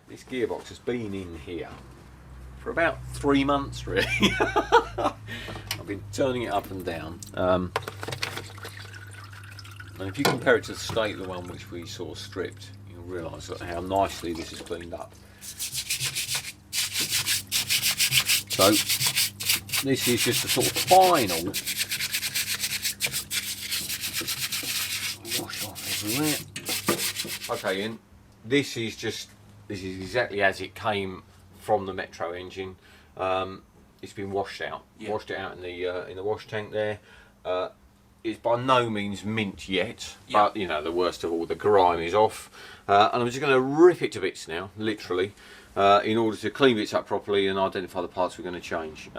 This gearbox has been in here for about 3 months really. I've been turning it up and down. And if you compare it to the state of the one which we saw stripped, you'll realise how nicely this is cleaned up. So this is just a sort of final wash off everywhere. Okay, Ian, this is exactly as it came from the Metro engine. It's been washed out. Yeah. Washed it out in the wash tank there. It's by no means mint yet, but you know, the worst of all the grime is off. And I'm just going to rip it to bits now, literally, in order to clean bits up properly and identify the parts we're going to change.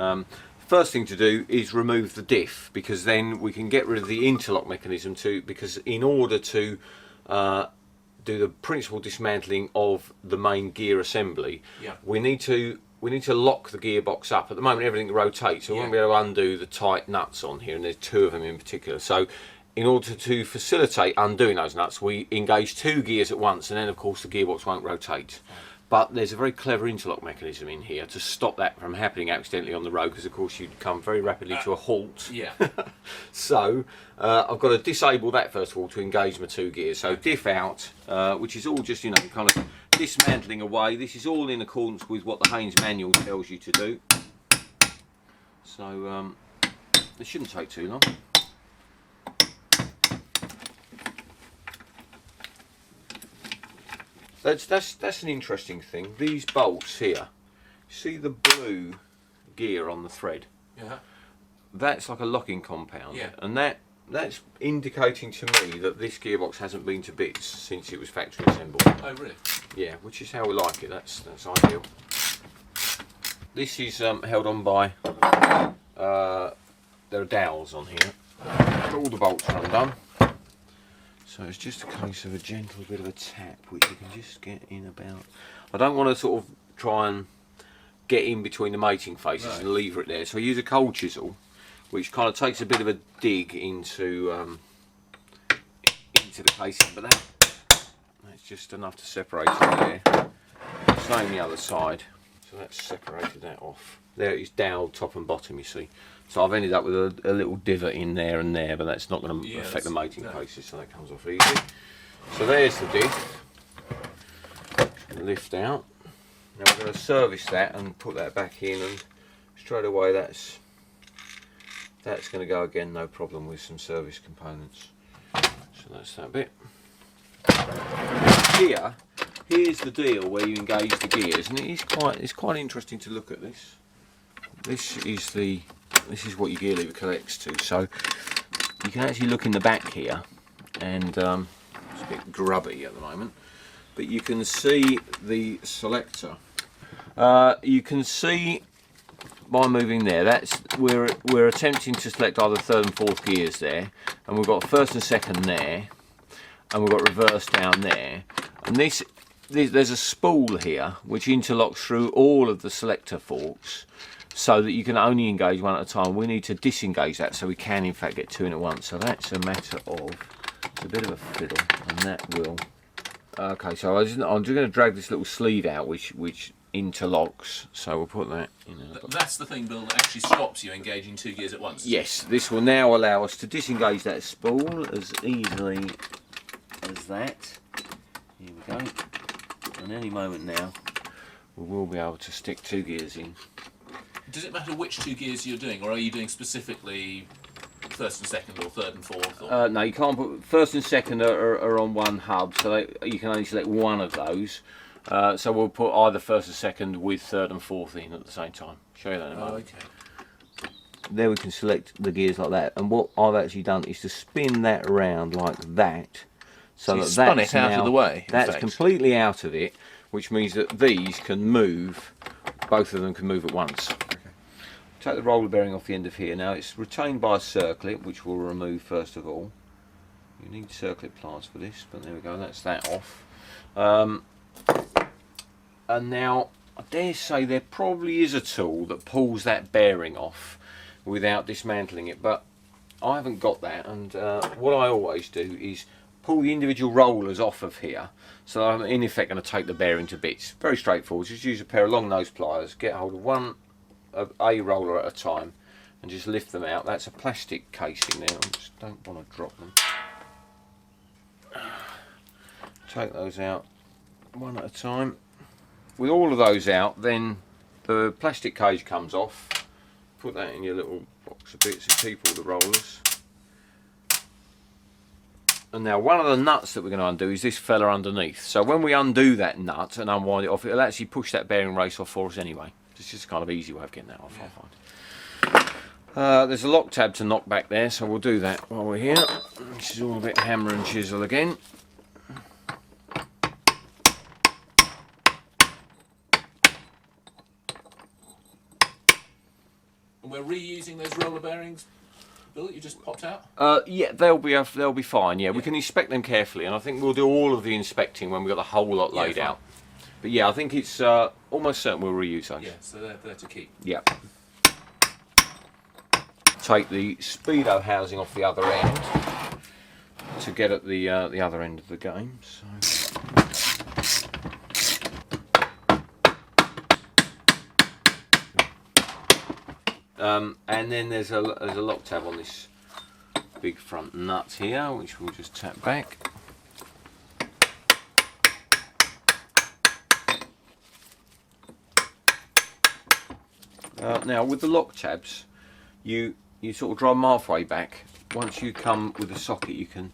First thing to do is remove the diff, because then we can get rid of the interlock mechanism too, because in order to do the principal dismantling of the main gear assembly, we need to lock the gearbox up. At the moment everything rotates, so we won't be able to undo the tight nuts on here, and there's 2 of them in particular. So in order to facilitate undoing those nuts, we engage 2 gears at once, and then of course the gearbox won't rotate. But there's a very clever interlock mechanism in here to stop that from happening accidentally on the road, because of course you'd come very rapidly to a halt. So I've got to disable that first of all to engage my 2 gears. So diff out, which is all just, you know, kind of dismantling away. This is all in accordance with what the Haynes manual tells you to do. So this shouldn't take too long. That's an interesting thing. These bolts here, see the blue gear on the thread? Yeah. That's like a locking compound. Yeah. And that's indicating to me that this gearbox hasn't been to bits since it was factory assembled. Oh really? Yeah, which is how we like it. That's ideal. This is held on by there are dowels on here. All the bolts are undone. So it's just a case of a gentle bit of a tap, which you can just get in about. I don't want to sort of try and get in between the mating faces and lever it there. So I use a cold chisel, which kind of takes a bit of a dig into the casing, but that's just enough to separate it there. Same the other side. So that's separated that off. There it is, doweled top and bottom, you see. So I've ended up with a little divot in there and there, but that's not going to affect the mating faces, so that comes off easy. So there's the diff. Just going to lift out. Now we're going to service that and put that back in, and straight away that's going to go again, no problem, with some service components. So that's that bit. Here's the deal where you engage the gears, and it's quite interesting to look at this. This is what your gear lever connects to. So you can actually look in the back here, and it's a bit grubby at the moment, but you can see the selector. You can see by moving there, we're attempting to select either 3rd and 4th gears there, and we've got 1st and 2nd there, and we've got reverse down there, and there's a spool here which interlocks through all of the selector forks, so that you can only engage one at a time. We need to disengage that so we can in fact get 2 in at once. So that's a matter of, it's a bit of a fiddle, and that will. Okay, so I'm just going to drag this little sleeve out which interlocks. So we'll put that in. That's the thing, Bill, that actually stops you engaging 2 gears at once. Yes, this will now allow us to disengage that spool as easily as that. Here we go. And any moment now, we will be able to stick 2 gears in. Does it matter which 2 gears you're doing, or are you doing specifically 1st and 2nd, or 3rd and 4th? Or? No, you can't put 1st and 2nd are on one hub, so you can only select one of those. So we'll put either 1st and 2nd with 3rd and 4th in at the same time. Show you that in a moment. Okay. There we can select the gears like that, and what I've actually done is to spin that around like that, so that spun it out of the way. That's completely out of it, which means that these can move. Both of them can move at once. Take the roller bearing off the end of here. Now it's retained by a circlip, which we'll remove first of all. You need circlip pliers for this, but there we go, that's that off. And now I dare say there probably is a tool that pulls that bearing off without dismantling it, but I haven't got that, and what I always do is pull the individual rollers off of here. So I'm in effect going to take the bearing to bits. Very straightforward. Just use a pair of long nose pliers, get hold of a roller at a time, and just lift them out. That's a plastic casing there. I just don't want to drop them. Take those out one at a time. With all of those out, then the plastic cage comes off. Put that in your little box of bits and keep all the rollers. And now one of the nuts that we're going to undo is this fella underneath. So when we undo that nut and unwind it off, it'll actually push that bearing race off for us anyway. It's just a kind of easy way of getting that off, I find. There's a lock tab to knock back there, so we'll do that while we're here. This is all a bit hammer and chisel again. And we're reusing those roller bearings, Bill, that you just popped out? Yeah, they'll be fine. Yeah, we can inspect them carefully, and I think we'll do all of the inspecting when we've got the whole lot laid out. But yeah, I think it's almost certain we'll reuse those. Yeah, so they're there to keep. Yeah. Take the speedo housing off the other end to get at the other end of the game. And then there's a lock tab on this big front nut here, which we'll just tap back. Now with the lock tabs, you sort of drive them halfway back. Once you come with the socket, you can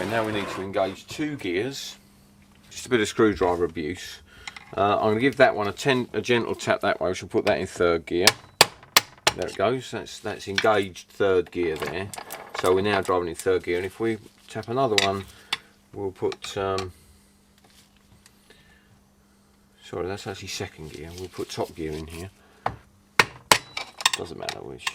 now we need to engage 2 gears. Just a bit of screwdriver abuse. I'm going to give that one a gentle tap that way, which will put that in 3rd gear. There it goes. That's engaged 3rd gear there. So we're now driving in 3rd gear, and if we tap another one, we'll put sorry, that's actually 2nd gear. We'll put top gear in here. Doesn't matter which.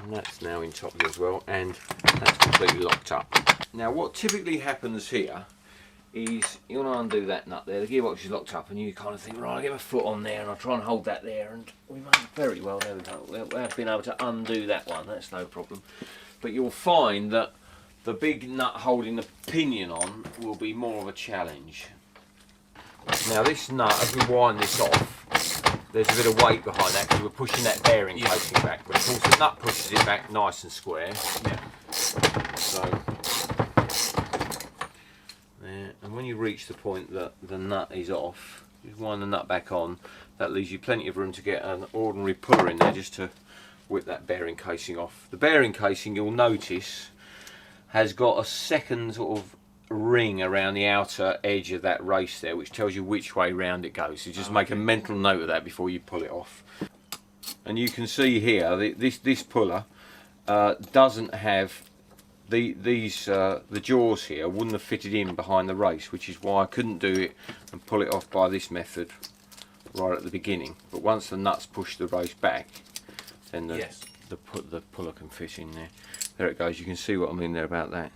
And that's now in top gear as well, and that's completely locked up. Now what typically happens here is you want to undo that nut there, the gearbox is locked up, and you kind of think, right, I'll get my foot on there and I'll try and hold that there, and we may very well, there we go, we have been able to undo that one, that's no problem. But you'll find that the big nut holding the pinion on will be more of a challenge. Now this nut, as we wind this off, there's a bit of weight behind that because we're pushing that bearing casing back, but of course the nut pushes it back nice and square. Yeah. So, there. And when you reach the point that the nut is off, you wind the nut back on. That leaves you plenty of room to get an ordinary puller in there just to whip that bearing casing off. The bearing casing, you'll notice, has got a second sort of ring around the outer edge of that race there, which tells you which way round it goes. So just make a mental note of that before you pull it off. And you can see here this puller doesn't have the jaws here wouldn't have fitted in behind the race, which is why I couldn't do it and pull it off by this method right at the beginning. But once the nuts push the race back, then the puller can fit in there. There it goes. You can see what I mean there about that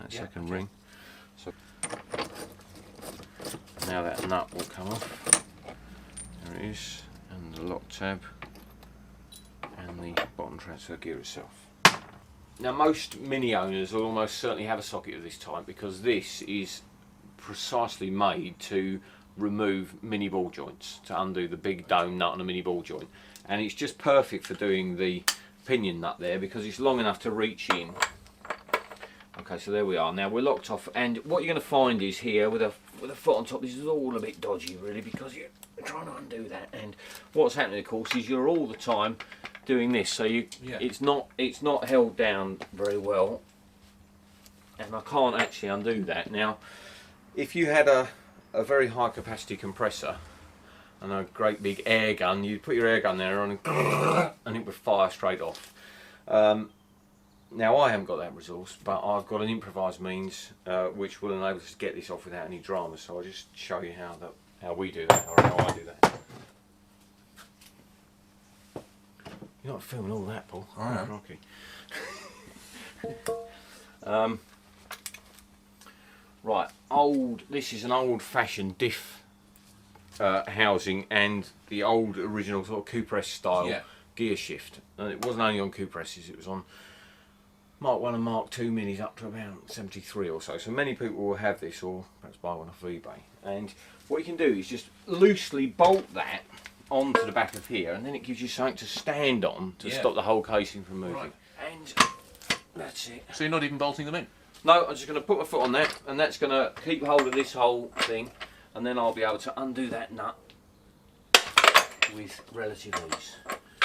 second ring. So now that nut will come off. There it is, and the lock tab and the bottom transfer gear itself. Now most Mini owners will almost certainly have a socket of this type because this is precisely made to remove mini ball joints, to undo the big dome nut on a mini ball joint, and it's just perfect for doing the pinion nut there because it's long enough to reach in. Okay, so there we are. Now we're locked off, and what you're going to find is here with a foot on top, this is all a bit dodgy really because you're trying to undo that, and what's happening of course is you're all the time doing this, so it's not held down very well, and I can't actually undo that. Now if you had a very high capacity compressor and a great big air gun, you'd put your air gun there on and it would fire straight off. Now I haven't got that resource, but I've got an improvised means which will enable us to get this off without any drama, so I'll just show you how we do that, or how I do that. You're not filming all that, Paul. I am. Rocky. Right, this is an old-fashioned diff housing and the old original sort of Coupe style Yeah. gear shift. And it wasn't only on Coupe's, it was on Mark 1 and Mark 2 minis up to about 73 or so. So many people will have this, or perhaps buy one off eBay. And what you can do is just loosely bolt that onto the back of here, and then it gives you something to stand on to stop the whole casing from moving. Right. And that's it. So you're not even bolting them in? No, I'm just going to put my foot on that, and that's going to keep hold of this whole thing, and then I'll be able to undo that nut with relative ease.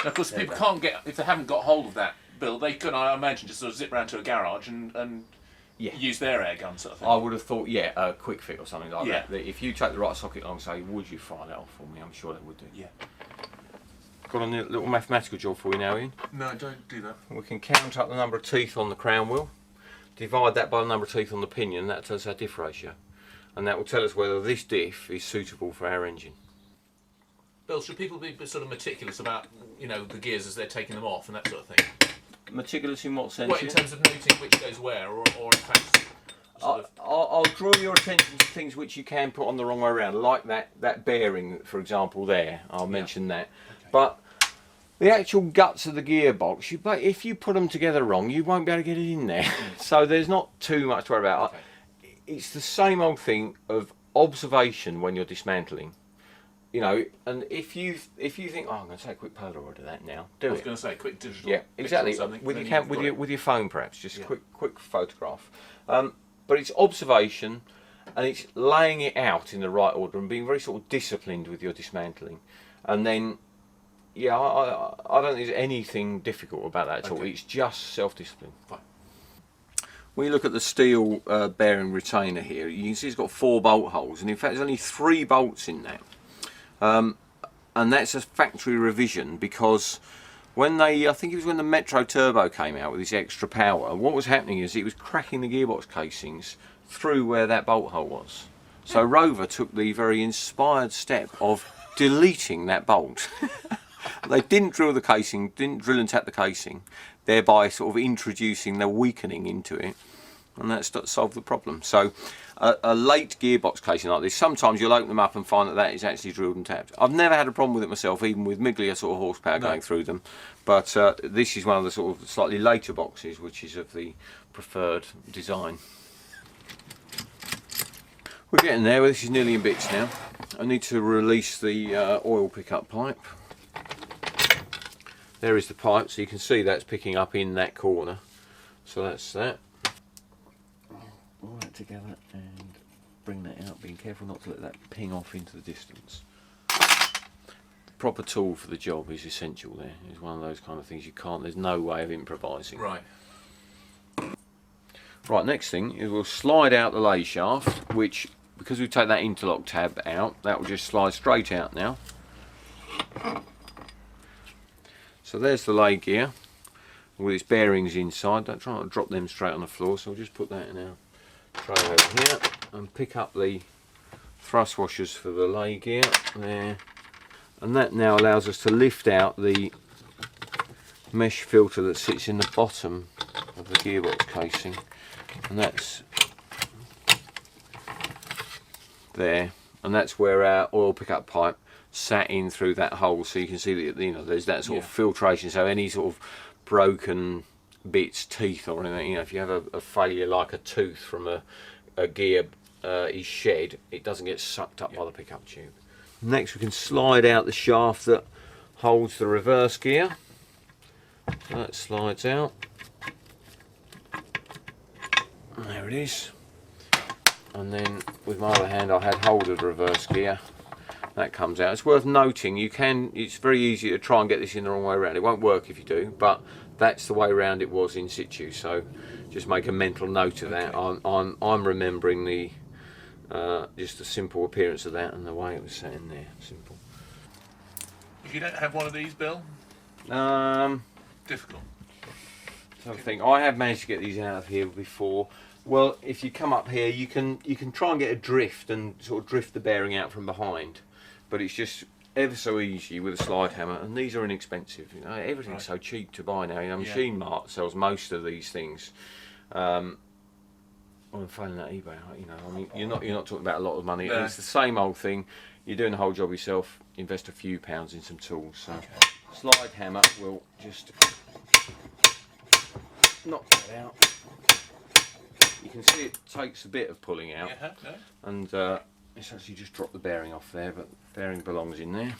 Now, of course, if people can't get, if they haven't got hold of that, Bill, they can, I imagine, just sort of zip round to a garage and use their air gun sort of thing. I would have thought, a quick fit or something like Yeah. that. If you take the right socket along and say, would you fire that off for me? I'm sure they would do. Yeah. Got a little mathematical job for you now, Ian. No, don't do that. We can count up the number of teeth on the crown wheel, divide that by the number of teeth on the pinion, that tells us our diff ratio. And that will tell us whether this diff is suitable for our engine. Bill, should people be sort of meticulous about, you know, the gears as they're taking them off and that sort of thing? Meticulous in what sense? Well, in terms of noting which goes where, or in fact, sort of... I'll draw your attention to things which you can put on the wrong way around, like that bearing, for example, there. I'll mention that. Okay. But the actual guts of the gearbox, if you put them together wrong, you won't be able to get it in there. So there's not too much to worry about. Okay. It's the same old thing of observation when you're dismantling. You know, and if you think, oh, I'm going to take a quick Polaroid of that now, do it. I was going to say, quick digital. Yeah, picture exactly. or something, With then your you've got it. with your phone, perhaps, just quick photograph. But it's observation, and it's laying it out in the right order and being very sort of disciplined with your dismantling. And then, I don't think there's anything difficult about that at all. It's just self-discipline. Fine. When you look at the steel bearing retainer here, you can see it's got 4 bolt holes, and in fact, there's only 3 bolts in that. And that's a factory revision, because when I think it was when the Metro Turbo came out with this extra power, what was happening is it was cracking the gearbox casings through where that bolt hole was. So Rover took the very inspired step of deleting that bolt. They didn't drill the casing, didn't drill and tap the casing, thereby sort of introducing the weakening into it, and that solved the problem. So a late gearbox casing like this, sometimes you'll open them up and find that is actually drilled and tapped. I've never had a problem with it myself, even with Miglia sort of horsepower going through them, but this is one of the sort of slightly later boxes, which is of the preferred design. We're getting there. This is nearly in bits now. I need to release the oil pickup pipe. There is the pipe, so you can see that's picking up in that corner. So that's that. All that together and bring that out, being careful not to let that ping off into the distance. The proper tool for the job is essential there. It's one of those kind of things there's no way of improvising. Right. Right, next thing is we'll slide out the lay shaft, which, because we take that interlock tab out, that will just slide straight out now. So there's the lay gear with its bearings inside. Don't try not to drop them straight on the floor, so we'll just put that in our tray over here and pick up the thrust washers for the lay gear there. And that now allows us to lift out the mesh filter that sits in the bottom of the gearbox casing, and that's there, and that's where our oil pickup pipe sat in through that hole, so you can see that, you know, there's that sort of filtration, so any sort of broken bits, teeth or anything, you know, if you have a failure like a tooth from a gear is shed, it doesn't get sucked up by the pickup tube. Next we can slide out the shaft that holds the reverse gear. So that slides out. There it is. And then with my other hand I had hold of the reverse gear. That comes out. It's worth noting, it's very easy to try and get this in the wrong way around. It won't work if you do, but that's the way around it was in situ, so just make a mental note of that. I'm remembering the just the simple appearance of that and the way it was set in there. Simple. If you don't have one of these, Bill, difficult. Something I have managed to get these out of here before. Well, if you come up here, you can try and get a drift and sort of drift the bearing out from behind, but it's just ever so easy with a slide hammer, and these are inexpensive. You know, everything's so cheap to buy now. You know, Machine Mart sells most of these things. I'm finding that eBay. You know, I mean, you're not talking about a lot of money. No. It's the same old thing. you're doing the whole job yourself, invest a few pounds in some tools. So slide hammer will just knock that out. You can see it takes a bit of pulling out, and it's actually just dropped the bearing off there, but the bearing belongs in there.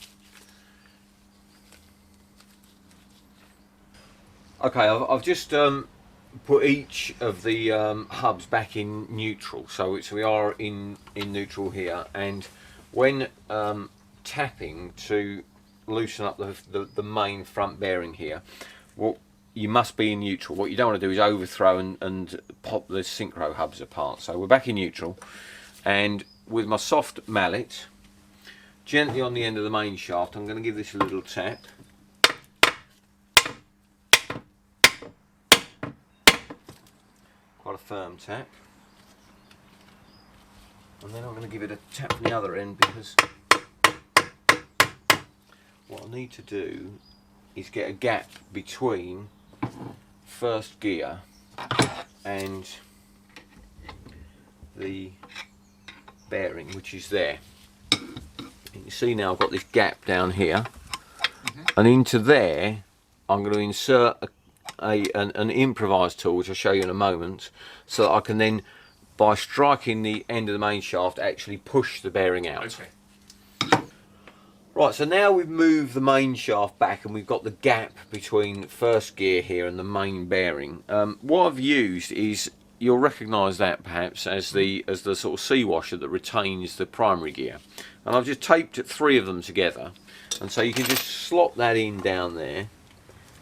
Okay, I've just put each of the hubs back in neutral, so we are in neutral here, and when tapping to loosen up the main front bearing here, well, you must be in neutral. What you don't want to do is overthrow and pop the synchro hubs apart. So we're back in neutral, and with my soft mallet, gently on the end of the main shaft, I'm going to give this a little tap. Quite a firm tap. And then I'm going to give it a tap from the other end, because what I need to do is get a gap between first gear and the bearing, which is there. You can see now I've got this gap down here, and into there I'm going to insert an improvised tool, which I'll show you in a moment, so that I can then, by striking the end of the main shaft, actually push the bearing out. Okay. Right, so now we've moved the main shaft back and we've got the gap between first gear here and the main bearing. What I've used is, you'll recognise that perhaps as the sort of sea washer that retains the primary gear. And I've just taped 3 of them together, and so you can just slot that in down there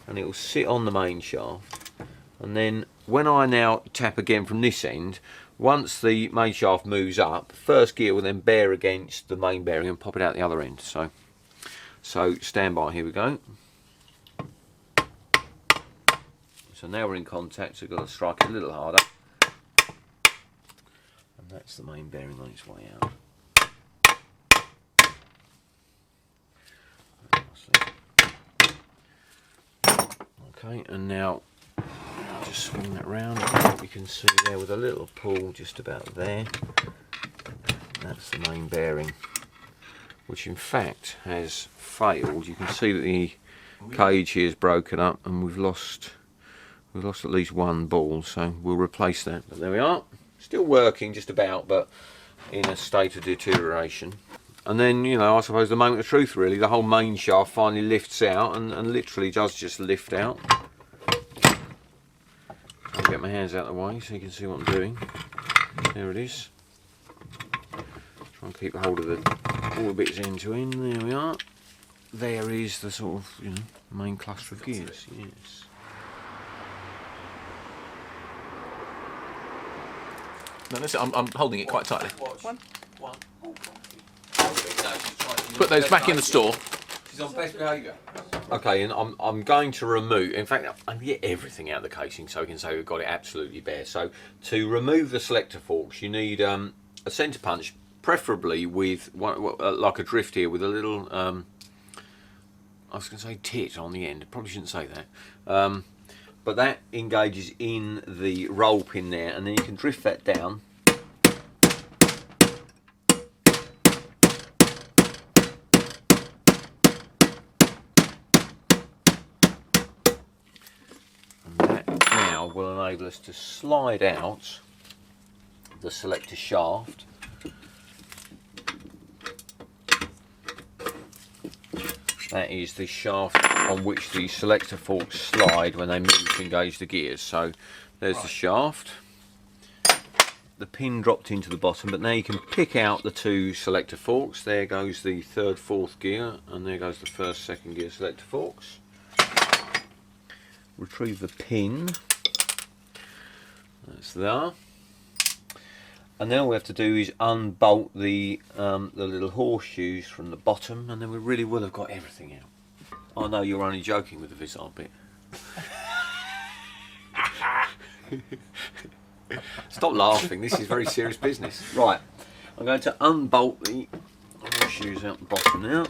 and it will sit on the main shaft. And then when I now tap again from this end, once the main shaft moves up, first gear will then bear against the main bearing and pop it out the other end. So stand by, here we go. So now we're in contact, so we've got to strike it a little harder. And that's the main bearing on its way out. Okay, and now just swing that round. You can see there with a little pull just about there. That's the main bearing, which in fact has failed. You can see that the cage here is broken up, and we've lost at least one ball, so we'll replace that. But there we are, still working just about, but in a state of deterioration. And then, you know, I suppose the moment of truth really, the whole main shaft finally lifts out, and literally does just lift out. I'll get my hands out of the way so you can see what I'm doing. There it is. Try and keep hold of all the bits end to end. There we are. There is the sort of, you know, main cluster of gears. Yes. No, listen, I'm holding it quite tightly. One. Put those back in the store. She's on best behaviour. Okay, and I'm going to remove, in fact, I'm going to get everything out of the casing so we can say we've got it absolutely bare. So to remove the selector forks, you need a centre punch, preferably with like a drift here with a little, I was going to say tit on the end. Probably shouldn't say that. But that engages in the roll pin there, and then you can drift that down. Will enable us to slide out the selector shaft. That is the shaft on which the selector forks slide when they move to engage the gears. So there's the shaft. The pin dropped into the bottom, but now you can pick out the 2 selector forks. There goes the 3rd, 4th gear, and there goes the 1st, 2nd gear selector forks. Retrieve the pin. That's there. And then all we have to do is unbolt the little horseshoes from the bottom, and then we really will have got everything out. I know you're only joking with the Vizard bit. Stop laughing, this is very serious business. Right, I'm going to unbolt the horseshoes out the bottom now.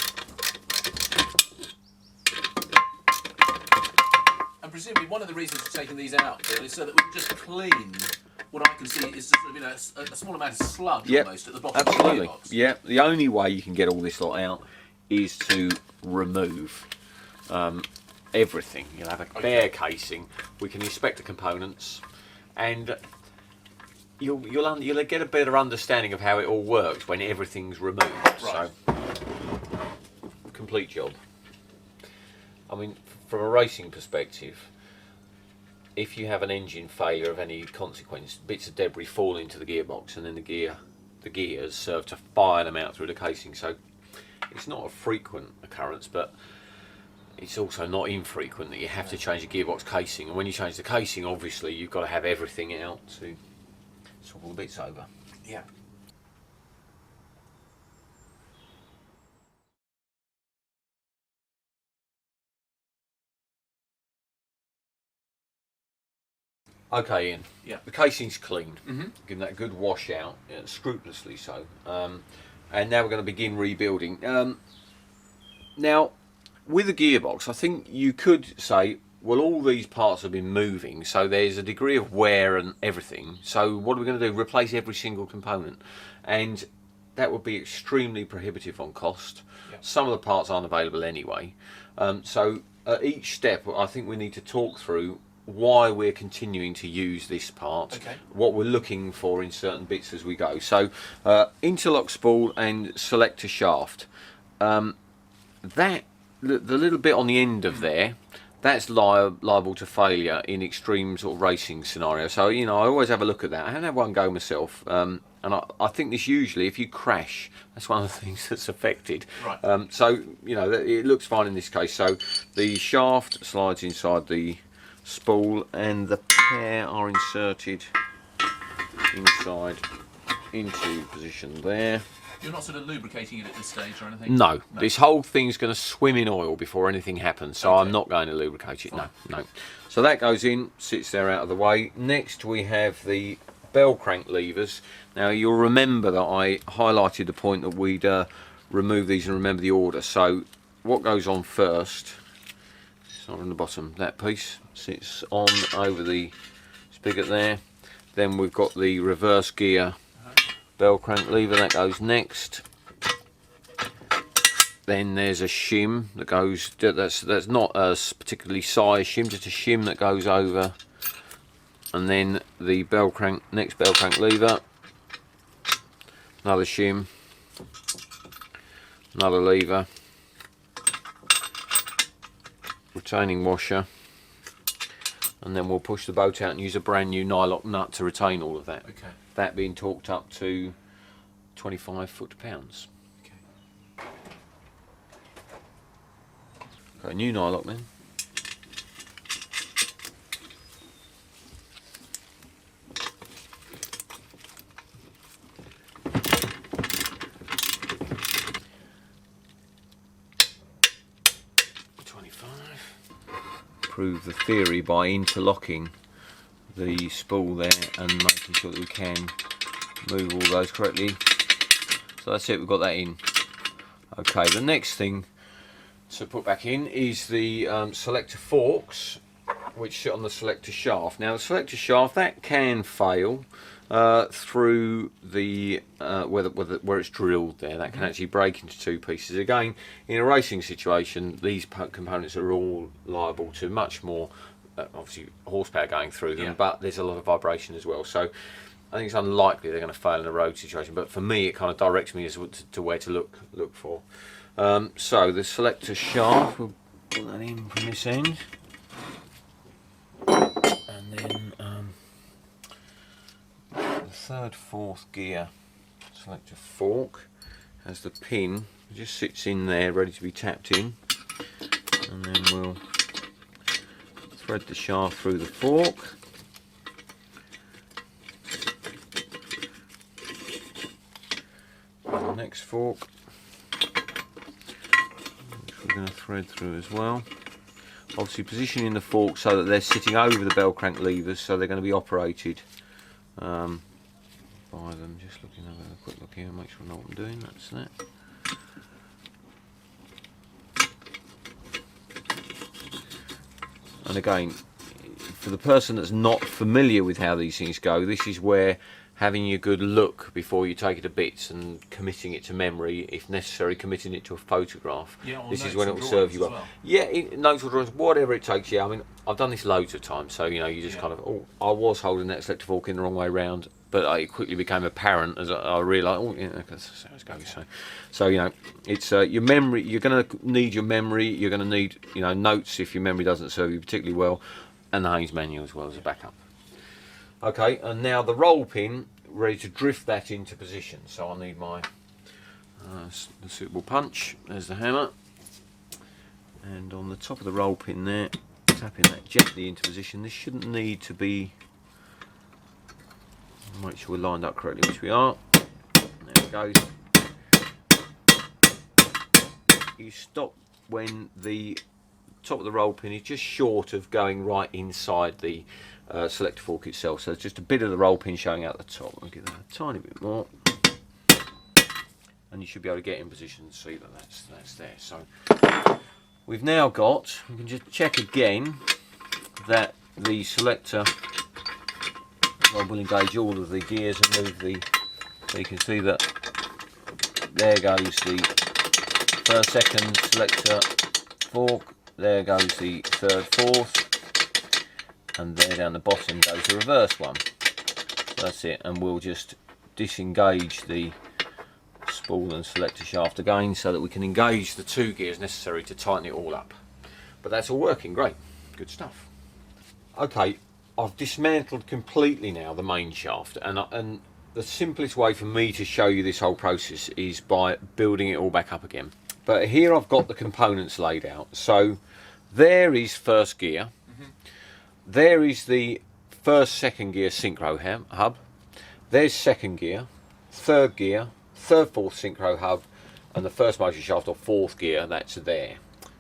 And presumably one of the reasons for taking these out, Bill, is so that we can just clean what I can see is sort of, a small amount of sludge almost at the bottom absolutely. of the gearbox. Yeah, the only way you can get all this lot out is to remove everything. You'll have a bare casing. We can inspect the components, and you'll get a better understanding of how it all works when everything's removed. Right. So, complete job. I mean, from a racing perspective, if you have an engine failure of any consequence, bits of debris fall into the gearbox, and then the gears serve to fire them out through the casing. So it's not a frequent occurrence, but it's also not infrequent that you have to change the gearbox casing. And when you change the casing, obviously you've got to have everything out to swap all the bits over. Yeah. Okay, Ian. Yeah. The casing's cleaned. Mm-hmm. Give that a good wash out, scrupulously so. And now we're going to begin rebuilding. Now, with the gearbox, I think you could say, well, all these parts have been moving, so there's a degree of wear and everything. So what are we going to do? Replace every single component, and that would be extremely prohibitive on cost. Yeah. Some of the parts aren't available anyway. So at each step, I think we need to talk through why we're continuing to use this part, what we're looking for in certain bits as we go. So interlock spool and selector shaft, the little bit on the end of there, that's liable to failure in extreme sort of racing scenario. So I always have a look at that. I had one go myself, and I think this usually, if you crash, that's one of the things that's affected. Right. So it looks fine in this case. So the shaft slides inside the spool, and the pair are inserted inside into position there. You're not sort of lubricating it at this stage or anything? No. This whole thing's going to swim in oil before anything happens, so I'm not going to lubricate it. Fine. No. So that goes in, sits there out of the way. Next we have the bell crank levers. Now you'll remember that I highlighted the point that we'd remove these and remember the order. So what goes on first, it's not on the bottom, that piece sits on over the spigot there. Then we've got the reverse gear bell crank lever, that goes next. Then there's a shim that goes, that's not a particularly sized shim, just a shim that goes over. And then the next bell crank lever, another shim, another lever, retaining washer, and then we'll push the boat out and use a brand new nylock nut to retain all of that. Okay. That being torqued up to 25 foot-pounds. Okay, new nylock then. Prove the theory by interlocking the spool there and making sure that we can move all those correctly. So that's it, we've got that in. Okay, the next thing to put back in is the selector forks, which sit on the selector shaft. Now the selector shaft, that can fail through the where it's drilled there. That can actually break into two pieces. Again, in a racing situation, these components are all liable to much more obviously horsepower going through them, but there's a lot of vibration as well. So I think it's unlikely they're going to fail in a road situation, but for me it kind of directs me as to where to look for. So the selector shaft, we'll put that in from this end, and then the third, fourth gear selector fork has the pin, it just sits in there ready to be tapped in, and then we'll thread the shaft through the fork. And the next fork, which we're going to thread through as well. Obviously positioning the fork so that they're sitting over the bell crank levers, so they're going to be operated by them. Just looking, have a quick look here, make sure I know what I'm doing. That's that. And again, for the person that's not familiar with how these things go, this is where having a good look before you take it to bits and committing it to memory, if necessary, committing it to a photograph. Yeah, this is when it will serve you well. Yeah, notes or drawings, whatever it takes. Yeah, I mean, I've done this loads of times, so you know, you just kind of, oh, I was holding that selector fork in the wrong way round, but it quickly became apparent as I realised, oh, yeah, that's how it's going. So you know, it's your memory. You're going to need your memory. You're going to need, you know, notes if your memory doesn't serve you particularly well, and the Haynes manual as well as a backup. Okay, and now the roll pin, ready to drift that into position. So I need my the suitable punch. There's the hammer, and on the top of the roll pin there, tapping that gently into position. This shouldn't need to be. Make sure we're lined up correctly, which we are. There it goes. You stop when the top of the roll pin is just short of going right inside the selector fork itself, so it's just a bit of the roll pin showing out the top. I'll give that a tiny bit more, and you should be able to get in position and see that that's there. So we've now got, we can just check again that the selector, I will engage all of the gears and move the, so you can see that there goes the first, second selector fork, there goes the third, fourth, and there down the bottom goes the reverse one. So that's it, and we'll just disengage the spool and selector shaft again so that we can engage the 2 gears necessary to tighten it all up. But that's all working great, good stuff. Okay, I've dismantled completely now the main shaft, and the simplest way for me to show you this whole process is by building it all back up again. But here I've got the components laid out. So there is first gear. There is the first, second gear synchro hub. There's second gear, third, fourth synchro hub, and the first motion shaft or fourth gear, that's there.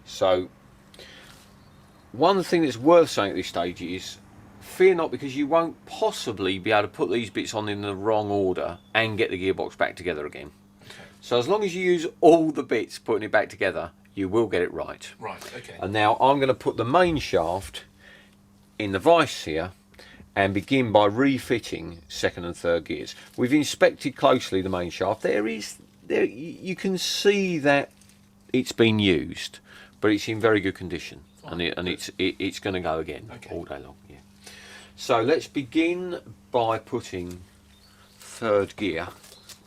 So one thing that's worth saying at this stage is, fear not, because you won't possibly be able to put these bits on in the wrong order and get the gearbox back together again. Okay. So as long as you use all the bits putting it back together, you will get it right. Right, okay. And now I'm going to put the main shaft in the vise here and begin by refitting second and third gears. We've inspected closely the main shaft. There you can see that it's been used, but it's in very good condition. Fine. And it's going to go again all day long. Yeah. So let's begin by putting third gear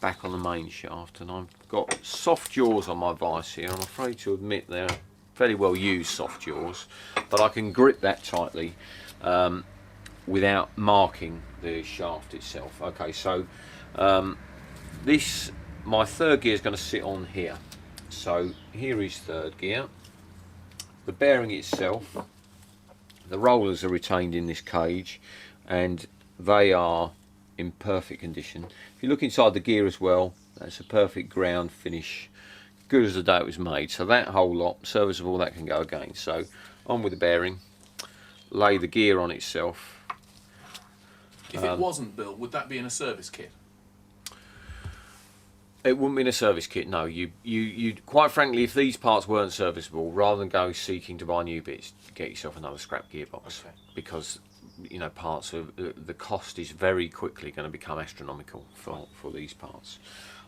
back on the main shaft, and I've got soft jaws on my vise here. I'm afraid to admit they're fairly well used soft jaws, but I can grip that tightly without marking the shaft itself. Okay, so my third gear is going to sit on here. So here is third gear. The bearing itself, the rollers are retained in this cage, and they are in perfect condition. If you look inside the gear as well, that's a perfect ground finish, good as the day it was made. So that whole lot, serviceable, that can go again. So on with the bearing, lay the gear on itself. If it wasn't built, would that be in a service kit? It wouldn't be in a service kit, no. You quite frankly, if these parts weren't serviceable, rather than go seeking to buy new bits, get yourself another scrap gearbox. Okay. Because, you know, parts of the cost is very quickly going to become astronomical for these parts.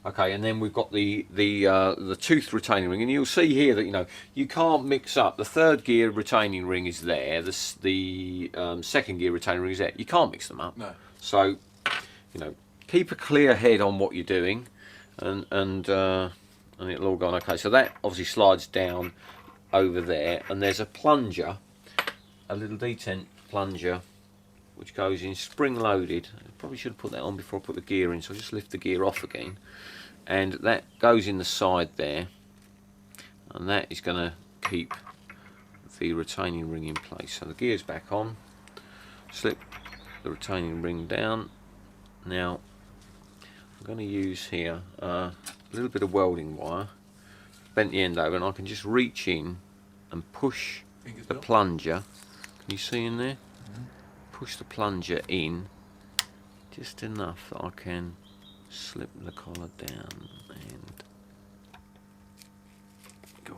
Okay, and then we've got the tooth retaining ring, and you'll see here that, you know, you can't mix up. The third gear retaining ring is there. The second gear retaining ring is there. You can't mix them up. No. So, you know, keep a clear head on what you're doing, and it'll all go on okay. So that obviously slides down over there, and there's a plunger, a little detent plunger, which goes in spring loaded. I probably should have put that on before I put the gear in, so I'll just lift the gear off again, and that goes in the side there, and that is going to keep the retaining ring in place. So the gear's back on, slip the retaining ring down. Now I'm going to use here a little bit of welding wire, bent the end over, and I can just reach in and push the plunger. Can you see in there? Push the plunger in just enough that I can slip the collar down, and go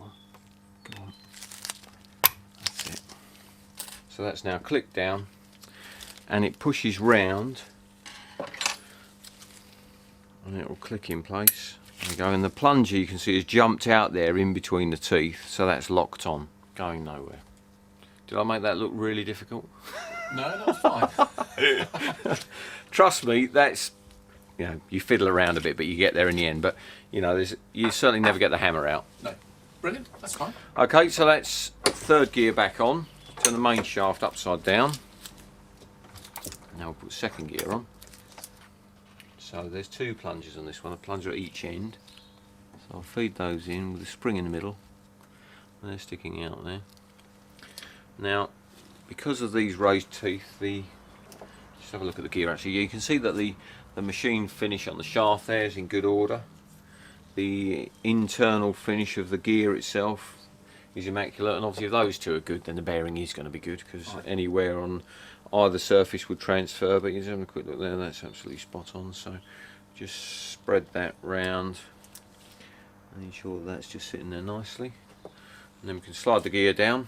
on, that's it. So that's now clicked down, and it pushes round, and it will click in place. There you go, and the plunger you can see has jumped out there in between the teeth, so that's locked on, going nowhere. Did I make that look really difficult? No, that was fine. Trust me, that's, you know, you fiddle around a bit, but you get there in the end. But you know, you certainly never get the hammer out. No, brilliant. That's fine. Okay, so that's third gear back on. Turn the main shaft upside down. Now we'll put second gear on. So there's two plungers on this one, a plunger at each end. So I'll feed those in with a spring in the middle. And they're sticking out there. Now, because of these raised teeth, just have a look at the gear actually. You can see that the machine finish on the shaft there is in good order. The internal finish of the gear itself is immaculate, and obviously if those two are good, then the bearing is going to be good, because anywhere on either surface would transfer. But you just have a quick look there, that's absolutely spot on. So just spread that round and ensure that's just sitting there nicely, and then we can slide the gear down.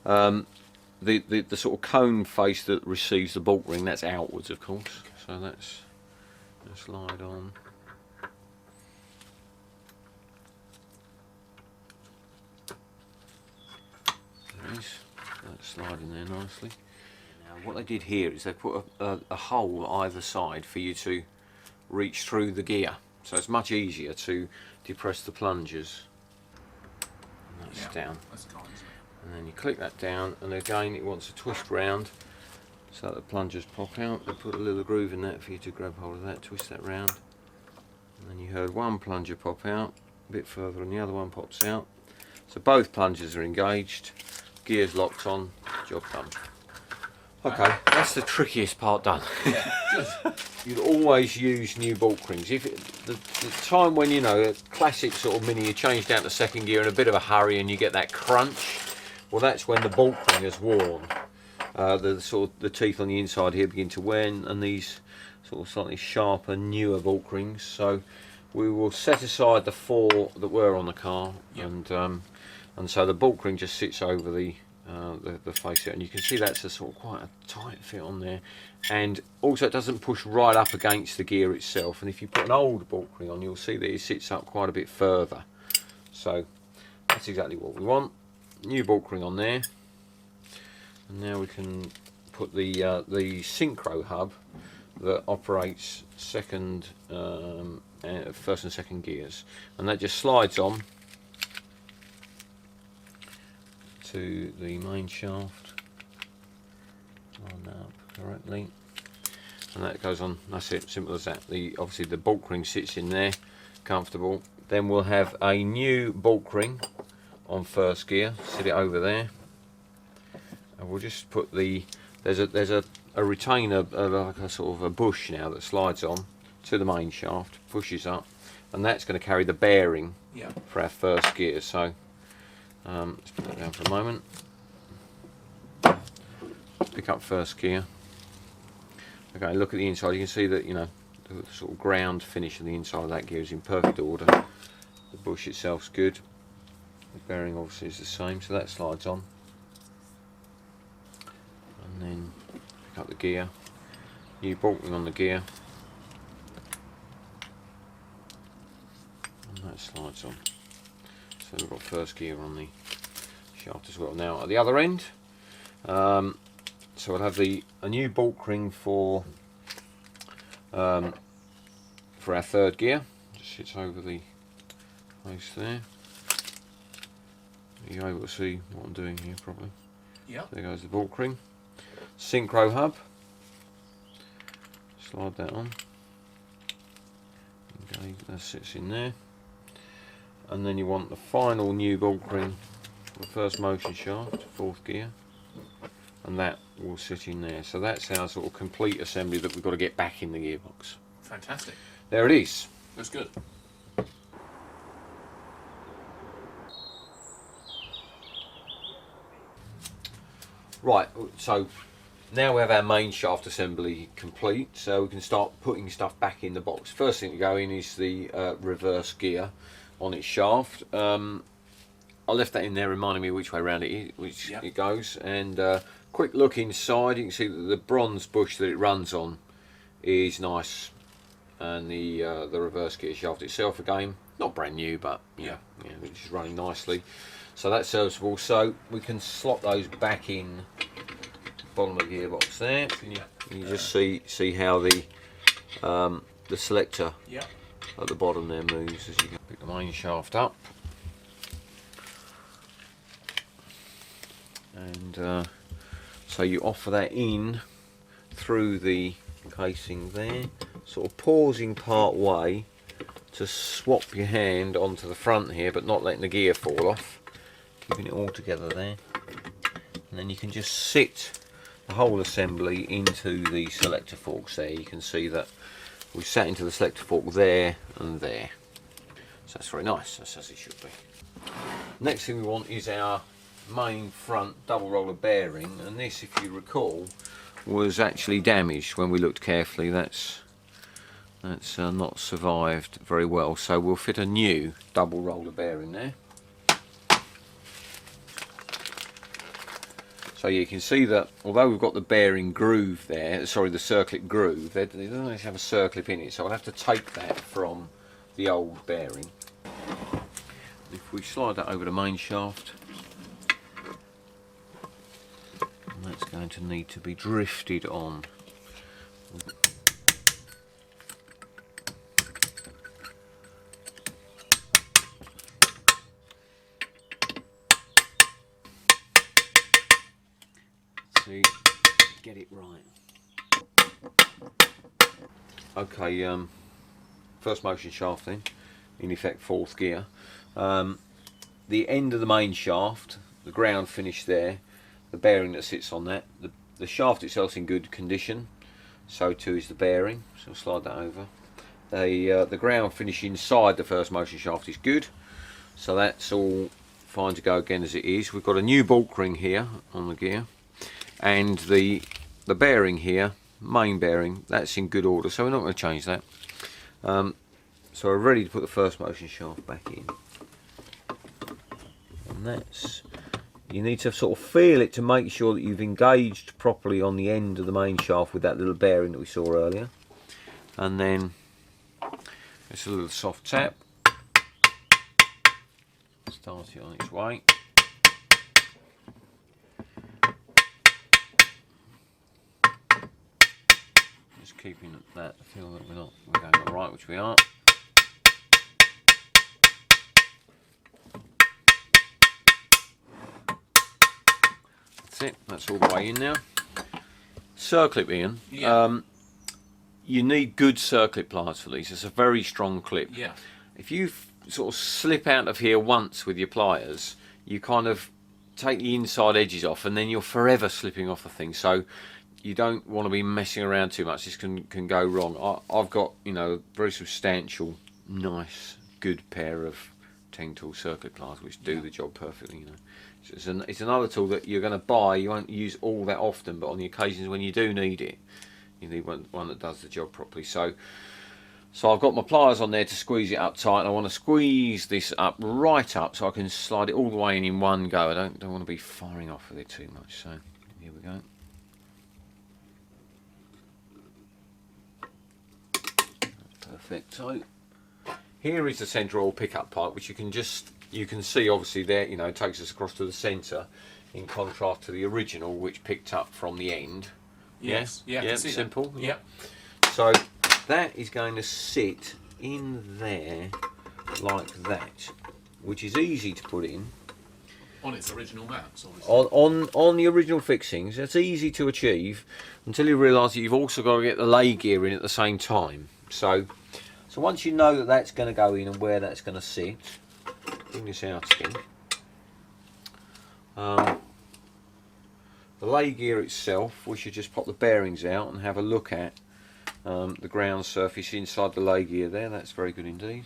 The sort of cone face that receives the bolt ring, that's outwards of course, so that's going to slide on. There it is, that's sliding there nicely. Now what they did here is they put a hole either side for you to reach through the gear, so it's much easier to depress the plungers. And that's down. That's gone, isn't it? And then you click that down, and again it wants to twist round so that the plungers pop out. They put a little groove in that for you to grab hold of that, twist that round, and then you heard one plunger pop out a bit further and the other one pops out. So both plungers are engaged, gears locked on, job done. Okay, that's the trickiest part done. Yeah, good. You'd always use new bulk rings. If the time when, you know, a classic sort of Mini, you change down to second gear in a bit of a hurry and you get that crunch, well, that's when the bulk ring is worn. The teeth on the inside here begin to wear, and these sort of slightly sharper, newer bulk rings. So we will set aside the 4 that were on the car, and so the bulk ring just sits over the face here, and you can see that's a sort of quite a tight fit on there, and also it doesn't push right up against the gear itself. And if you put an old bulk ring on, you'll see that it sits up quite a bit further. So that's exactly what we want. New bulk ring on there, and now we can put the synchro hub that operates first and second gears, and that just slides on to the main shaft. Line that up correctly, and that goes on. That's it, simple as that. Obviously the bulk ring sits in there, comfortable. Then we'll have a new bulk ring on first gear, sit it over there, and we'll just put there's a retainer, like a sort of a bush now, that slides on to the main shaft, pushes up, and that's going to carry the bearing for our first gear. So let's put that down for a moment. Pick up first gear. Okay, look at the inside. You can see that, you know, the sort of ground finish of the inside of that gear is in perfect order. The bush itself's good. The bearing obviously is the same, so that slides on. And then pick up the gear. New bulk ring on the gear. And that slides on. So we've got first gear on the shaft as well. Now at the other end, so we'll have a new bulk ring for our third gear. Just sits over the face there. You're able to see what I'm doing here probably. Yeah. There goes the bulk ring. Synchro hub. Slide that on. Okay, that sits in there. And then you want the final new bulk ring for the first motion shaft, fourth gear, and that will sit in there. So that's our sort of complete assembly that we've got to get back in the gearbox. Fantastic. There it is. That's good. Right, so now we have our main shaft assembly complete, so we can start putting stuff back in the box. First thing to go in is the reverse gear on its shaft. I left that in there reminding me which way around it goes, and quick look inside, you can see that the bronze bush that it runs on is nice, and the reverse gear shaft itself, again, not brand new, but yeah, it's just running nicely. So that's serviceable. So we can slot those back in the bottom of the gearbox there. You just see how the selector at the bottom there moves as you can pick the main shaft up. And so you offer that in through the casing there, sort of pausing part way to swap your hand onto the front here, but not letting the gear fall off, keeping it all together there. And then you can just sit the whole assembly into the selector forks there. You can see that we sat into the selector fork there and there. So that's very nice, that's as it should be. Next thing we want is our main front double roller bearing, and this, if you recall, was actually damaged when we looked carefully. That's not survived very well, so we'll fit a new double roller bearing there. So you can see that although we've got the bearing groove there, sorry, the circlip groove, they don't actually have a circlip in it, so I'll have to take that from the old bearing. If we slide that over the main shaft, and that's going to need to be drifted on. See, get it right. Okay, first motion shaft then, in effect fourth gear. The end of the main shaft, the ground finish there, the bearing that sits on that, the shaft itself's in good condition, so too is the bearing, so we'll slide that over. The ground finish inside the first motion shaft is good, so that's all fine to go again as it is. We've got a new bulk ring here on the gear, and the bearing here, main bearing, that's in good order, so we're not going to change that. So we're ready to put the first motion shaft back in, and that's, you need to sort of feel it to make sure that you've engaged properly on the end of the main shaft with that little bearing that we saw earlier, and then it's a little soft tap, start it on its way. Just keeping that feel that we're going all right, which we are. That's it. That's all the way in now. Circlip, Ian. Yeah. You need good circlip pliers for these. It's a very strong clip. Yeah. If you sort of slip out of here once with your pliers, you kind of take the inside edges off, and then you're forever slipping off the thing. So you don't want to be messing around too much. This can go wrong. I've got, you know, a very substantial, nice, good pair of 10 tool circlip pliers which do the job perfectly. You know, it's another tool that you're going to buy. You won't use all that often, but on the occasions when you do need it, you need one that does the job properly. So I've got my pliers on there to squeeze it up tight, and I want to squeeze this up right up so I can slide it all the way in one go. I don't want to be firing off with it too much. So here we go. Perfect. So here is the centre oil pickup pipe, which you can see obviously there. You know, it takes us across to the centre, in contrast to the original, which picked up from the end. Yes. Yeah. Yeah. Simple. That. Yeah. So that is going to sit in there like that, which is easy to put in on its original mounts, obviously. On the original fixings. It's easy to achieve until you realise that you've also got to get the lay gear in at the same time. So once you know that that's going to go in and where that's going to sit, bring this out again. The lay gear itself, we should just pop the bearings out and have a look at the ground surface inside the lay gear there. That's very good indeed,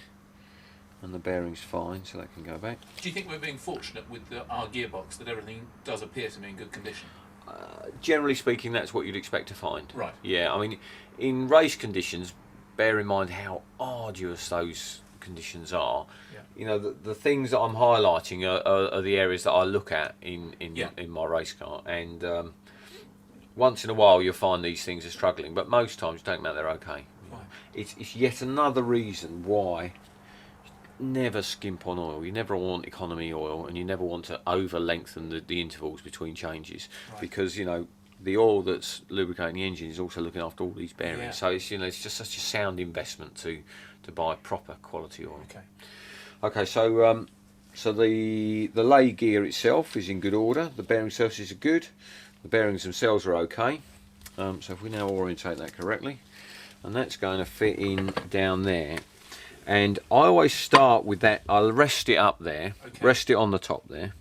and the bearing's fine, so that can go back. Do you think we're being fortunate with our gearbox that everything does appear to be in good condition? Generally speaking, that's what you'd expect to find. Right. Yeah, I mean, in race conditions, bear in mind how arduous those conditions are. Yeah. You know, the things that I'm highlighting are the areas that I look at in my race car, and once in a while you'll find these things are struggling, but most times you take them out, they're okay. Right. It's yet another reason why never skimp on oil. You never want economy oil, and you never want to over lengthen the intervals between changes, because you know the oil that's lubricating the engine is also looking after all these bearings. Yeah. So it's, you know, it's just such a sound investment to buy proper quality oil. Okay, so so the lay gear itself is in good order. The bearing surfaces are good. The bearings themselves are okay. So if we now orientate that correctly, and that's going to fit in down there. And I always start with that. I'll rest it up there, rest it on the top there.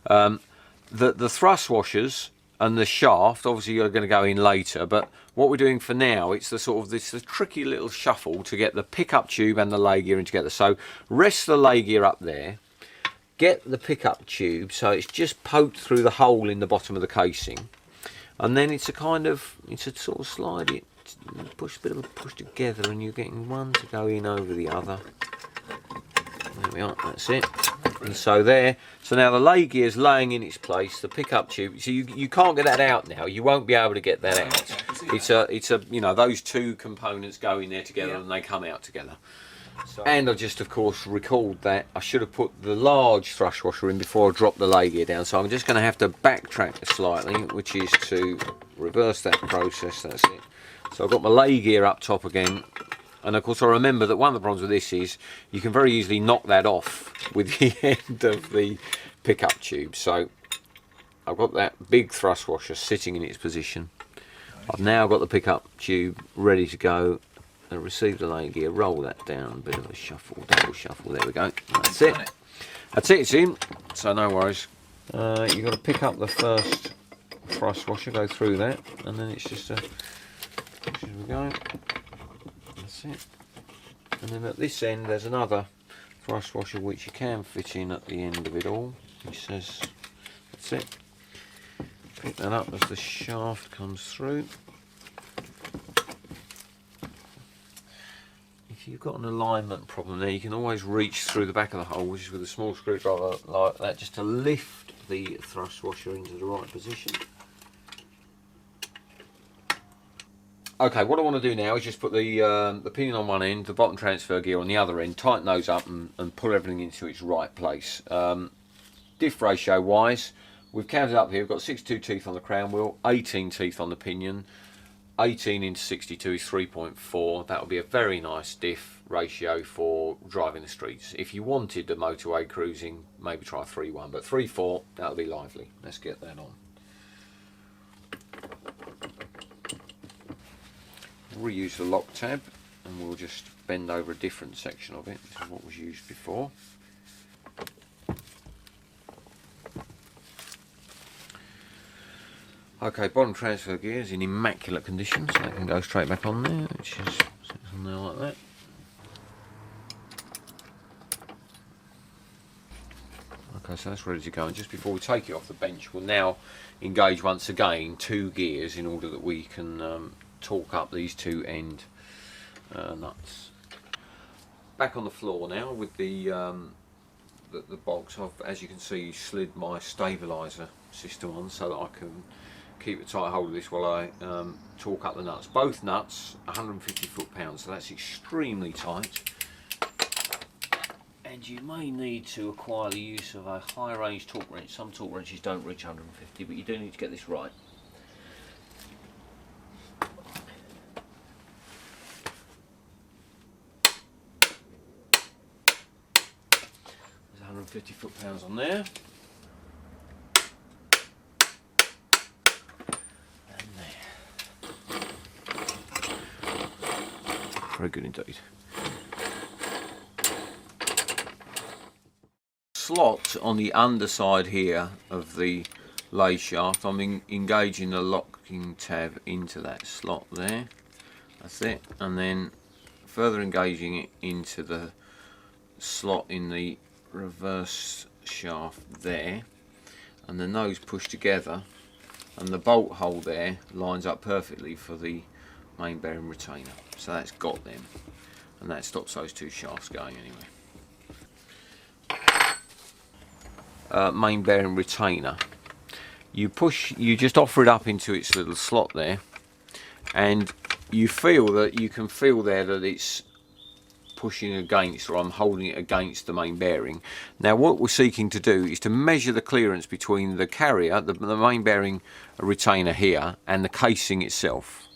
The thrust washers and the shaft obviously are going to go in later, but what we're doing for now, it's the sort of this tricky little shuffle to get the pickup tube and the lay gear in together. So rest the lay gear up there, get the pickup tube so it's just poked through the hole in the bottom of the casing, and then it's a kind of, it's a sort of slide it, push a bit of a push together, and you're getting one to go in over the other. There we are, that's it. And so there, so now the lay gear's laying in its place, the pickup tube, so you can't get that out now, you won't be able to get that out. It's a you know, those two components go in there together, and they come out together. So, and I just of course recalled that I should have put the large thrust washer in before I dropped the lay gear down, so I'm just going to have to backtrack slightly, which is to reverse that process. That's it. So I've got my lay gear up top again, and of course I remember that one of the problems with this is you can very easily knock that off with the end of the pickup tube. So I've got that big thrust washer sitting in its position. I've now got the pickup tube ready to go, and receive the lay gear, roll that down, a bit of a shuffle, double shuffle, there we go, that's it. That's it, it's in, so no worries. You've got to pick up the first thrust washer, go through that, and then it's just a, here we go, that's it. And then at this end there's another thrust washer which you can fit in at the end of it all, which says, that's it. Pick that up as the shaft comes through. If you've got an alignment problem there, you can always reach through the back of the hole, which is with a small screwdriver like that, just to lift the thrust washer into the right position. Okay, what I want to do now is just put the pinion on one end, the bottom transfer gear on the other end, tighten those up and pull everything into its right place. Diff ratio wise, we've counted up here, we've got 62 teeth on the crown wheel, 18 teeth on the pinion. 18 into 62 is 3.4. That would be a very nice diff ratio for driving the streets. If you wanted the motorway cruising, maybe try 3.1, but 3.4, that'll be lively. Let's get that on. Reuse the lock tab, and we'll just bend over a different section of it. This is what was used before. Okay, bottom transfer gear is in immaculate condition, so that can go straight back on there, which is on there like that. Okay, so that's ready to go, and just before we take it off the bench, we'll now engage once again 2 gears in order that we can torque up these 2 end nuts. Back on the floor now with the box. I've, as you can see, slid my stabiliser system on so that I can keep a tight hold of this while I torque up the nuts. Both nuts 150 foot-pounds, so that's extremely tight. And you may need to acquire the use of a high range torque wrench. Some torque wrenches don't reach 150, but you do need to get this right. There's 150 foot-pounds on there. Very good indeed. Slot on the underside here of the lay shaft, I'm engaging the locking tab into that slot there. That's it. And then further engaging it into the slot in the reverse shaft there. And then those push together, and the bolt hole there lines up perfectly for the main bearing retainer, so that's got them, and that stops those 2 shafts going anyway. Main bearing retainer, you just offer it up into its little slot there, and you can feel there that it's pushing against, or I'm holding it against the main bearing. Now what we're seeking to do is to measure the clearance between the carrier, the main bearing retainer here, and the casing itself.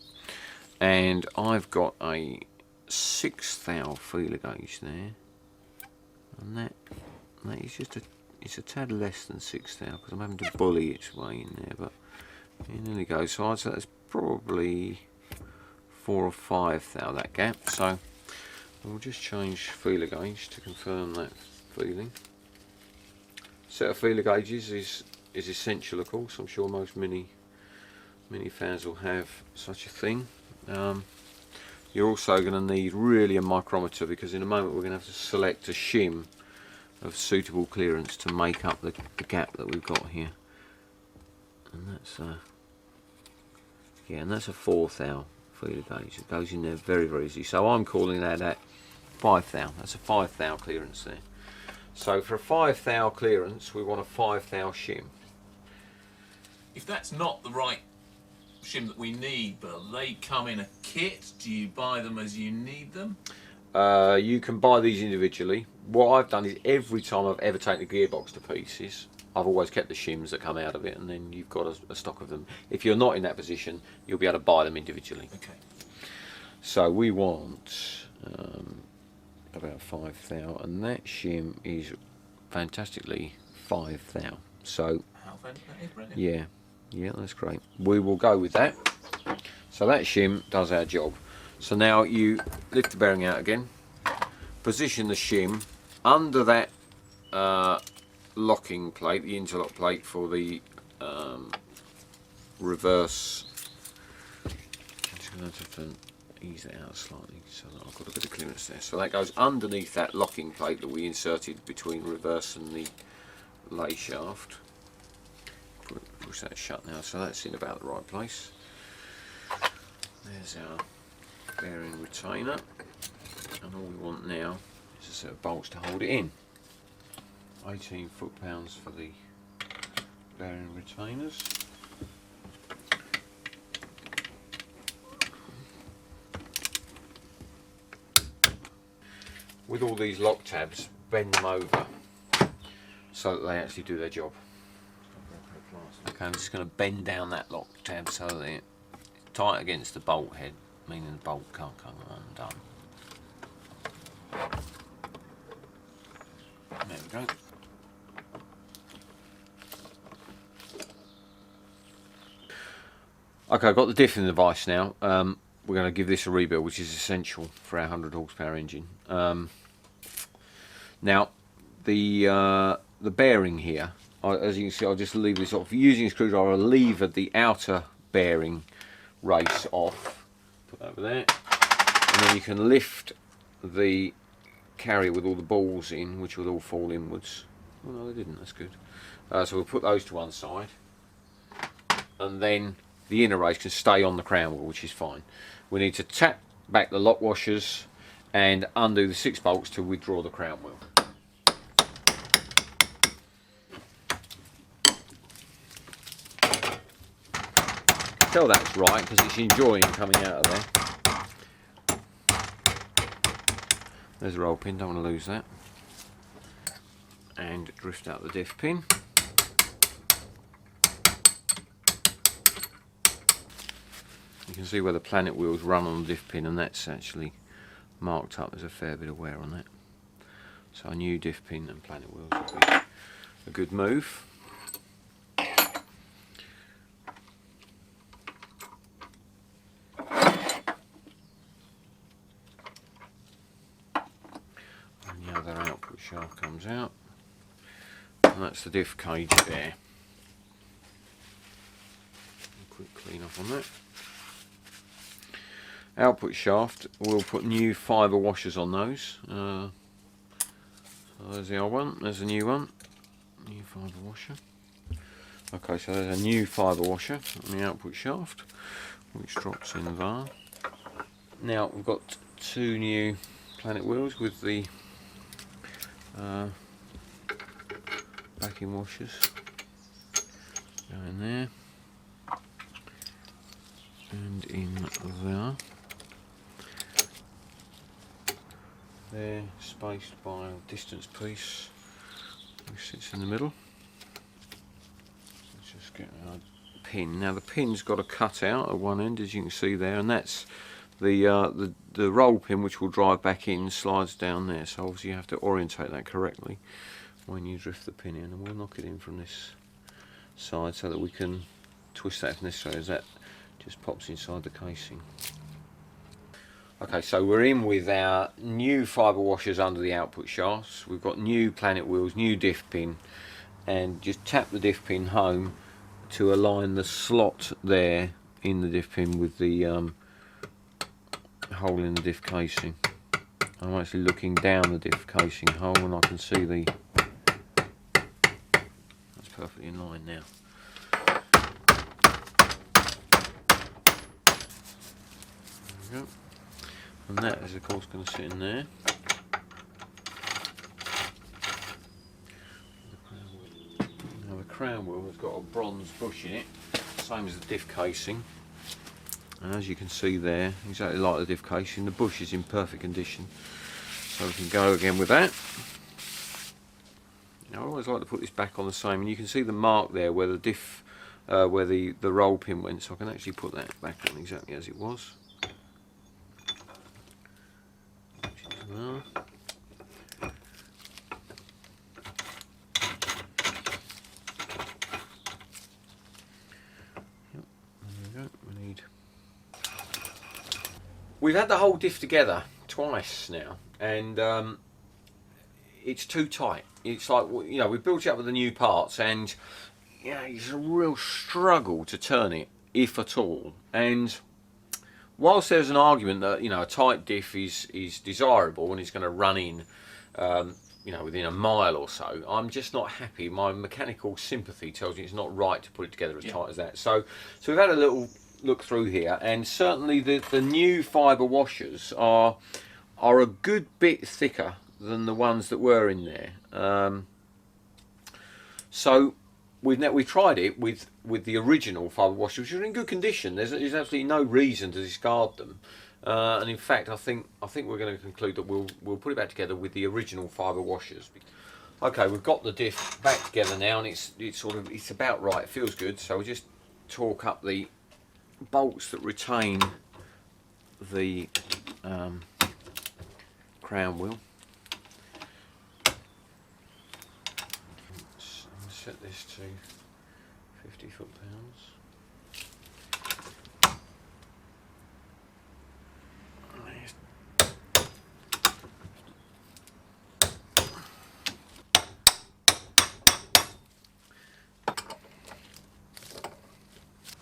And I've got a 6th thou feeler gauge there, and that is just it's a tad less than 6th thou because I'm having to bully its way in there, but it nearly goes. So I'd say that's probably 4 or 5 thou, that gap. So we'll just change feeler gauge to confirm that feeling. Set of feeler gauges is essential, of course. I'm sure most mini fans will have such a thing. You're also going to need really a micrometer, because in a moment we're going to have to select a shim of suitable clearance to make up the gap that we've got here. And that's and that's a 4 thou feeler gauge. It goes in there very, very easy. So I'm calling that at 5 thou. That's a 5 thou clearance there. So for a 5 thou clearance, we want a 5 thou shim. If that's not the right shim that we need, Bill, they come in a kit. Do you buy them as you need them? You can buy these individually. What I've done is every time I've ever taken a gearbox to pieces, I've always kept the shims that come out of it, and then you've got a stock of them. If you're not in that position, you'll be able to buy them individually. Okay. So we want about 5 thou, and that shim is fantastically 5 thou. So How that is brilliant. yeah, that's great. We will go with that. So that shim does our job. So now you lift the bearing out again, position the shim under that locking plate, the interlock plate for the reverse. I'm just going to have to ease it out slightly so that I've got a bit of clearance there. So that goes underneath that locking plate that we inserted between reverse and the lay shaft. Push that shut now, so that's in about the right place. There's our bearing retainer, and all we want now is a set of bolts to hold it in. 18 foot-pounds for the bearing retainers. With all these lock tabs, bend them over so that they actually do their job. Okay, I'm just going to bend down that lock tab so that it's tight against the bolt head, meaning the bolt can't come undone. There we go. Okay, I've got the diffing device now. We're going to give this a rebuild, which is essential for our 100 horsepower engine. Now, the bearing here, as you can see, I'll just leave this off. Using a screwdriver, I'll lever the outer bearing race off. Put that over there. And then you can lift the carrier with all the balls in, which will all fall inwards. Oh no, they didn't, that's good. So we'll put those to one side. And then the inner race can stay on the crown wheel, which is fine. We need to tap back the lock washers and undo the 6 bolts to withdraw the crown wheel. Tell that's right because it's enjoying coming out of there. There's a roll pin, don't want to lose that. And drift out the diff pin. You can see where the planet wheels run on the diff pin, and that's actually marked up. There's a fair bit of wear on that. So a new diff pin and planet wheels would be a good move. And the other output shaft comes out. And that's the diff cage there. Quick clean up on that. Output shaft, we'll put new fibre washers on those. So there's the old one, there's a new one. New fibre washer. Okay, so there's a new fibre washer on the output shaft, which drops in there. Now we've got 2 new planet wheels with the backing washers going in there and in there. There, spaced by a distance piece, which sits in the middle. Let's just get our pin. Now the pin's got a cut out at one end, as you can see there, and that's the roll pin, which will drive back in, slides down there. So obviously you have to orientate that correctly when you drift the pin in, and we'll knock it in from this side so that we can twist that if necessary, as that just pops inside the casing. Okay, so we're in with our new fibre washers under the output shafts. We've got new planet wheels, new diff pin, and just tap the diff pin home to align the slot there in the diff pin with the hole in the diff casing. I'm actually looking down the diff casing hole and I can see that's perfectly in line now. There we go. And that is of course going to sit in there. Now the crown wheel has got a bronze bush in it, same as the diff casing. And as you can see there, exactly like the diff casing, the bush is in perfect condition. So we can go again with that. Now I always like to put this back on the same, and you can see the mark there where the diff, where the roll pin went, so I can actually put that back on exactly as it was. Well. Yep, there we go. We need. We've had the whole diff together twice now, and it's too tight. It's like, you know, we built it up with the new parts, and yeah, it's a real struggle to turn it, if at all. And whilst there's an argument that, you know, a tight diff is desirable and it's going to run in, you know, within a mile or so, I'm just not happy. My mechanical sympathy tells me it's not right to put it together as tight as that. So we've had a little look through here, and certainly the new fibre washers are a good bit thicker than the ones that were in there. So we've tried it with the original fibre washers, which are in good condition. There's absolutely no reason to discard them, and in fact I think we're going to conclude that we'll put it back together with the original fibre washers. Okay, we've got the diff back together now, and it's about right. It feels good. So we'll just torque up the bolts that retain the crown wheel. Set this to 50 foot-pounds.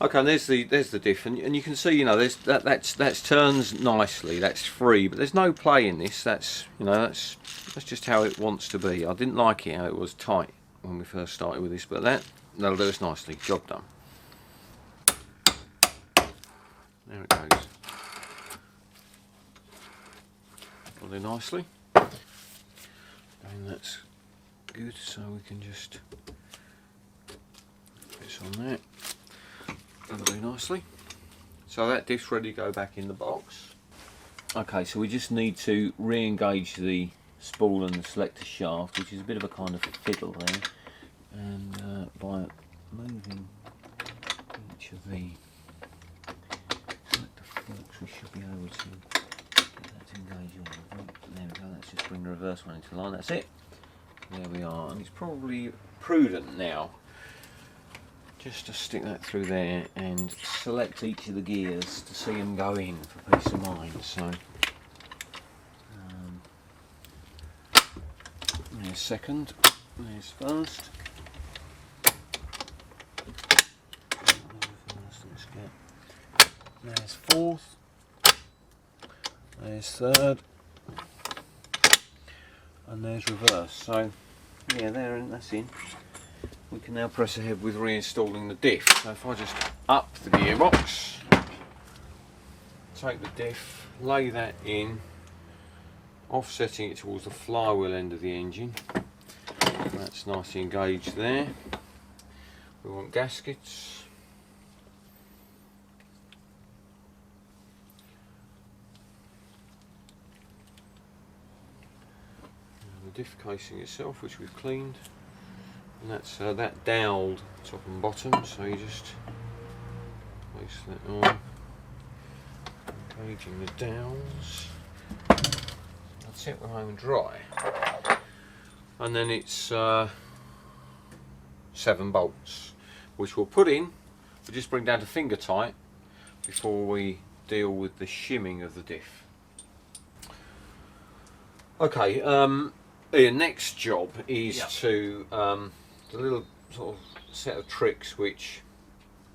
Okay, and there's the diff, and you can see, you know, that's turns nicely, that's free, but there's no play in this. That's, you know, that's just how it wants to be. I didn't like it how it was tight when we first started with this, but that'll do us nicely. Job done. There it goes. Will do nicely. And that's good, so we can just put this on there. That'll do nicely. So that diff's ready to go back in the box. Okay, so we just need to re-engage the spool and the selector shaft, which is a bit of a kind of fiddle there, and by moving each of the selector forks we should be able to get that to engage on. There we go, let's just bring the reverse one into line, that's it. There we are, and it's probably prudent now just to stick that through there and select each of the gears to see them go in for peace of mind. So there's second, there's first. There's fourth, there's third, and there's reverse. So yeah, there, and that's in. We can now press ahead with reinstalling the diff. So if I just up the gearbox, take the diff, lay that in, offsetting it towards the flywheel end of the engine. That's nicely engaged there. We want gaskets. And the diff casing itself, which we've cleaned, and that's that doweled top and bottom, so you just place that on, engaging the dowels. That's it, we're home and dry. And then it's 7 bolts, which we'll put in. We'll just bring down to finger tight before we deal with the shimming of the diff. Okay, Ian, next job is to the little sort of set of tricks which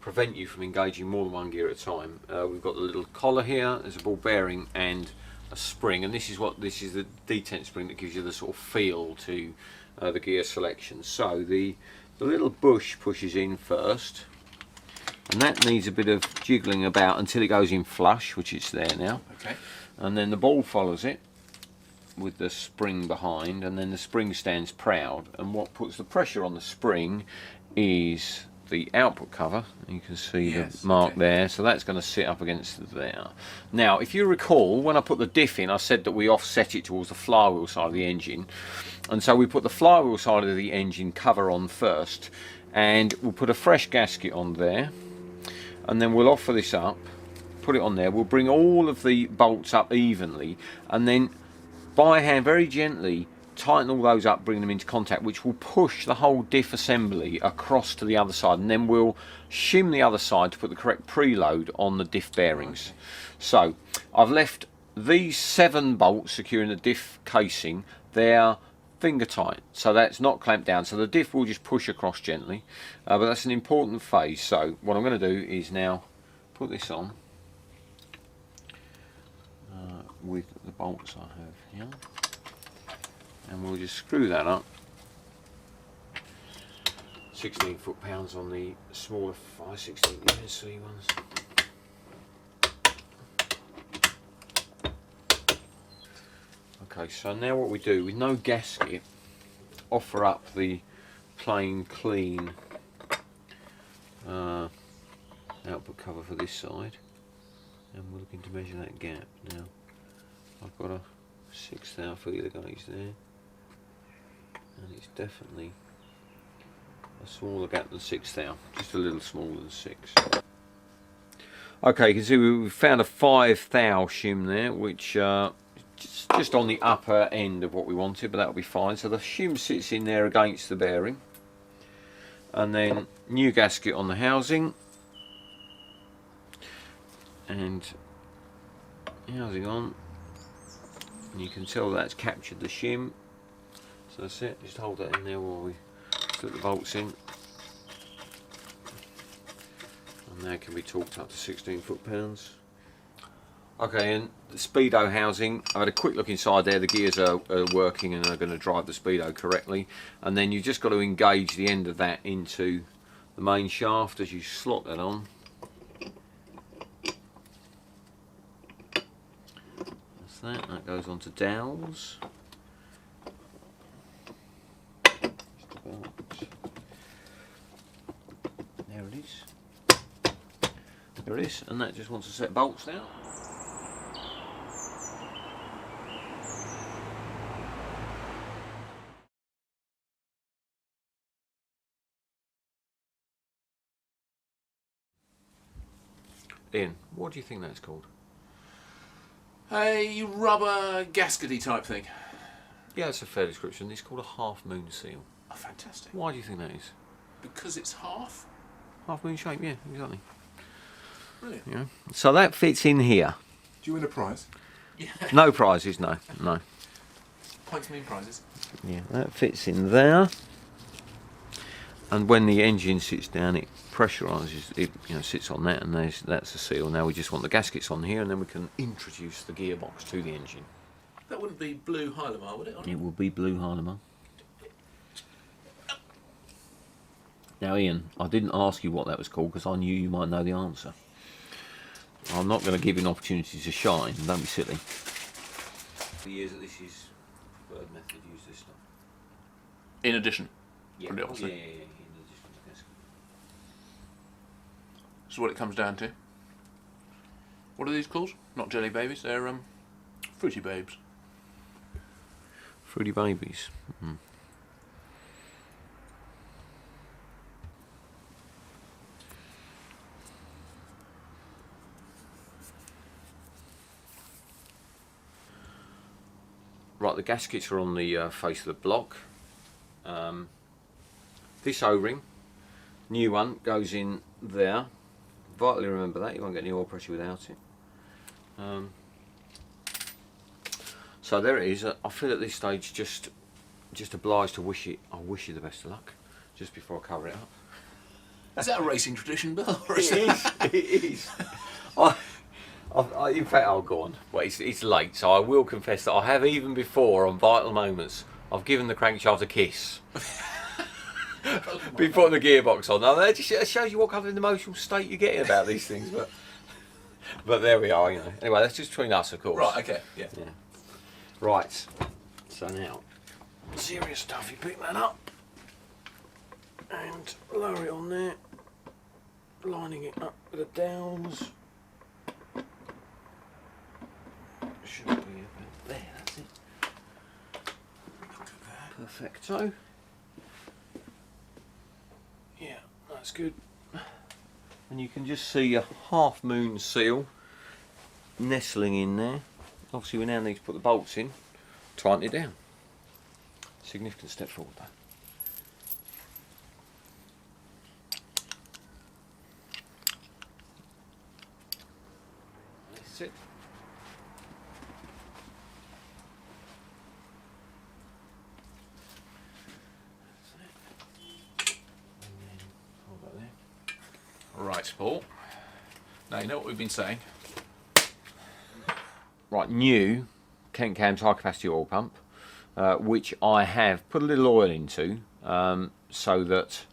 prevent you from engaging more than one gear at a time. We've got the little collar here, there's a ball bearing and a spring, and this is the detent spring that gives you the sort of feel to the gear selection. So the little bush pushes in first, and that needs a bit of jiggling about until it goes in flush, which it's there now. Okay. And then the ball follows it with the spring behind, and then the spring stands proud, and what puts the pressure on the spring is the output cover. You can see the mark there, so that's going to sit up against there. Now if you recall, when I put the diff in, I said that we offset it towards the flywheel side of the engine, and so we put the flywheel side of the engine cover on first, and we'll put a fresh gasket on there, and then we'll offer this up, put it on there, we'll bring all of the bolts up evenly, and then by hand very gently tighten all those up, bring them into contact, which will push the whole diff assembly across to the other side, and then we'll shim the other side to put the correct preload on the diff bearings. Okay. So I've left these 7 bolts securing the diff casing. They're finger tight, so that's not clamped down, so the diff will just push across gently, but that's an important phase. So what I'm going to do is now put this on with the bolts I have here, and we'll just screw that up. 16 foot-pounds on the smaller 5/16 USC ones. Okay, so now what we do, with no gasket, offer up the plain clean output cover for this side, and we're looking to measure that gap. Now I've got a 6/1000 feeler gauge there, and it's definitely a smaller gap than 6/1000, just a little smaller than 6. Okay, you can see we found a 5/1000 shim there, which just on the upper end of what we wanted, but that'll be fine. So the shim sits in there against the bearing, and then new gasket on the housing, and housing on, and you can tell that's captured the shim. So that's it, just hold that in there while we slip the bolts in, and that can be torqued up to 16 foot-pounds. Okay, and the speedo housing, I had a quick look inside there. The gears are working and are going to drive the speedo correctly, and then you've just got to engage the end of that into the main shaft as you slot that on. That's that goes onto dowels. There it is. There it is, and that just wants to set bolts now. Ian, what do you think that's called? A rubber gaskety type thing. Yeah, it's a fair description. It's called a half moon seal. Oh, fantastic. Why do you think that is? Because it's half? Half moon shape, yeah, exactly. Brilliant. Yeah. So that fits in here. Do you win a prize? Yeah. No prizes, no. Points mean prizes. Yeah, that fits in there. And when the engine sits down, it pressurises, it sits on that, and that's the seal. Now we just want the gaskets on here, and then we can introduce the gearbox to the engine. That wouldn't be blue Hylamar, would it? It will be blue Hylamar. Now Ian, I didn't ask you what that was called because I knew you might know the answer. I'm not going to give you an opportunity to shine, don't be silly. For years that this is preferred method, use this stuff. In addition. Yeah, Pretty obviously. yeah, in addition to gasket. That's what it comes down to. What are these called? Not jelly babies, they're fruity babes. Fruity babies. Mm. Right, the gaskets are on the face of the block. This O-ring, new one, goes in there. Vitally remember that, you won't get any oil pressure without it. So there it is. I feel at this stage just obliged to wish you the best of luck just before I cover it up. Is that a racing tradition, Bill? It is. In fact, I'll go on. Well, it's late, so I will confess that I have, even before, on vital moments, I've given the crankshaft a kiss. Before the gearbox on. Now, that just shows you what kind of an emotional state you're getting about these things. But there we are, you know. Anyway, that's just between us, of course. Right, okay, yeah. Right. So now, serious stuff. You pick that up and lower it on there, lining it up with the dowels. Should be about there, that's it. Perfecto. Yeah, that's good. And you can just see a half moon seal nestling in there. Obviously we now need to put the bolts in, tighten it down. Significant step forward though. That's it. Right, Paul. Now you know what we've been saying. Right, new Kent Cam's high capacity oil pump, which I have put a little oil into so that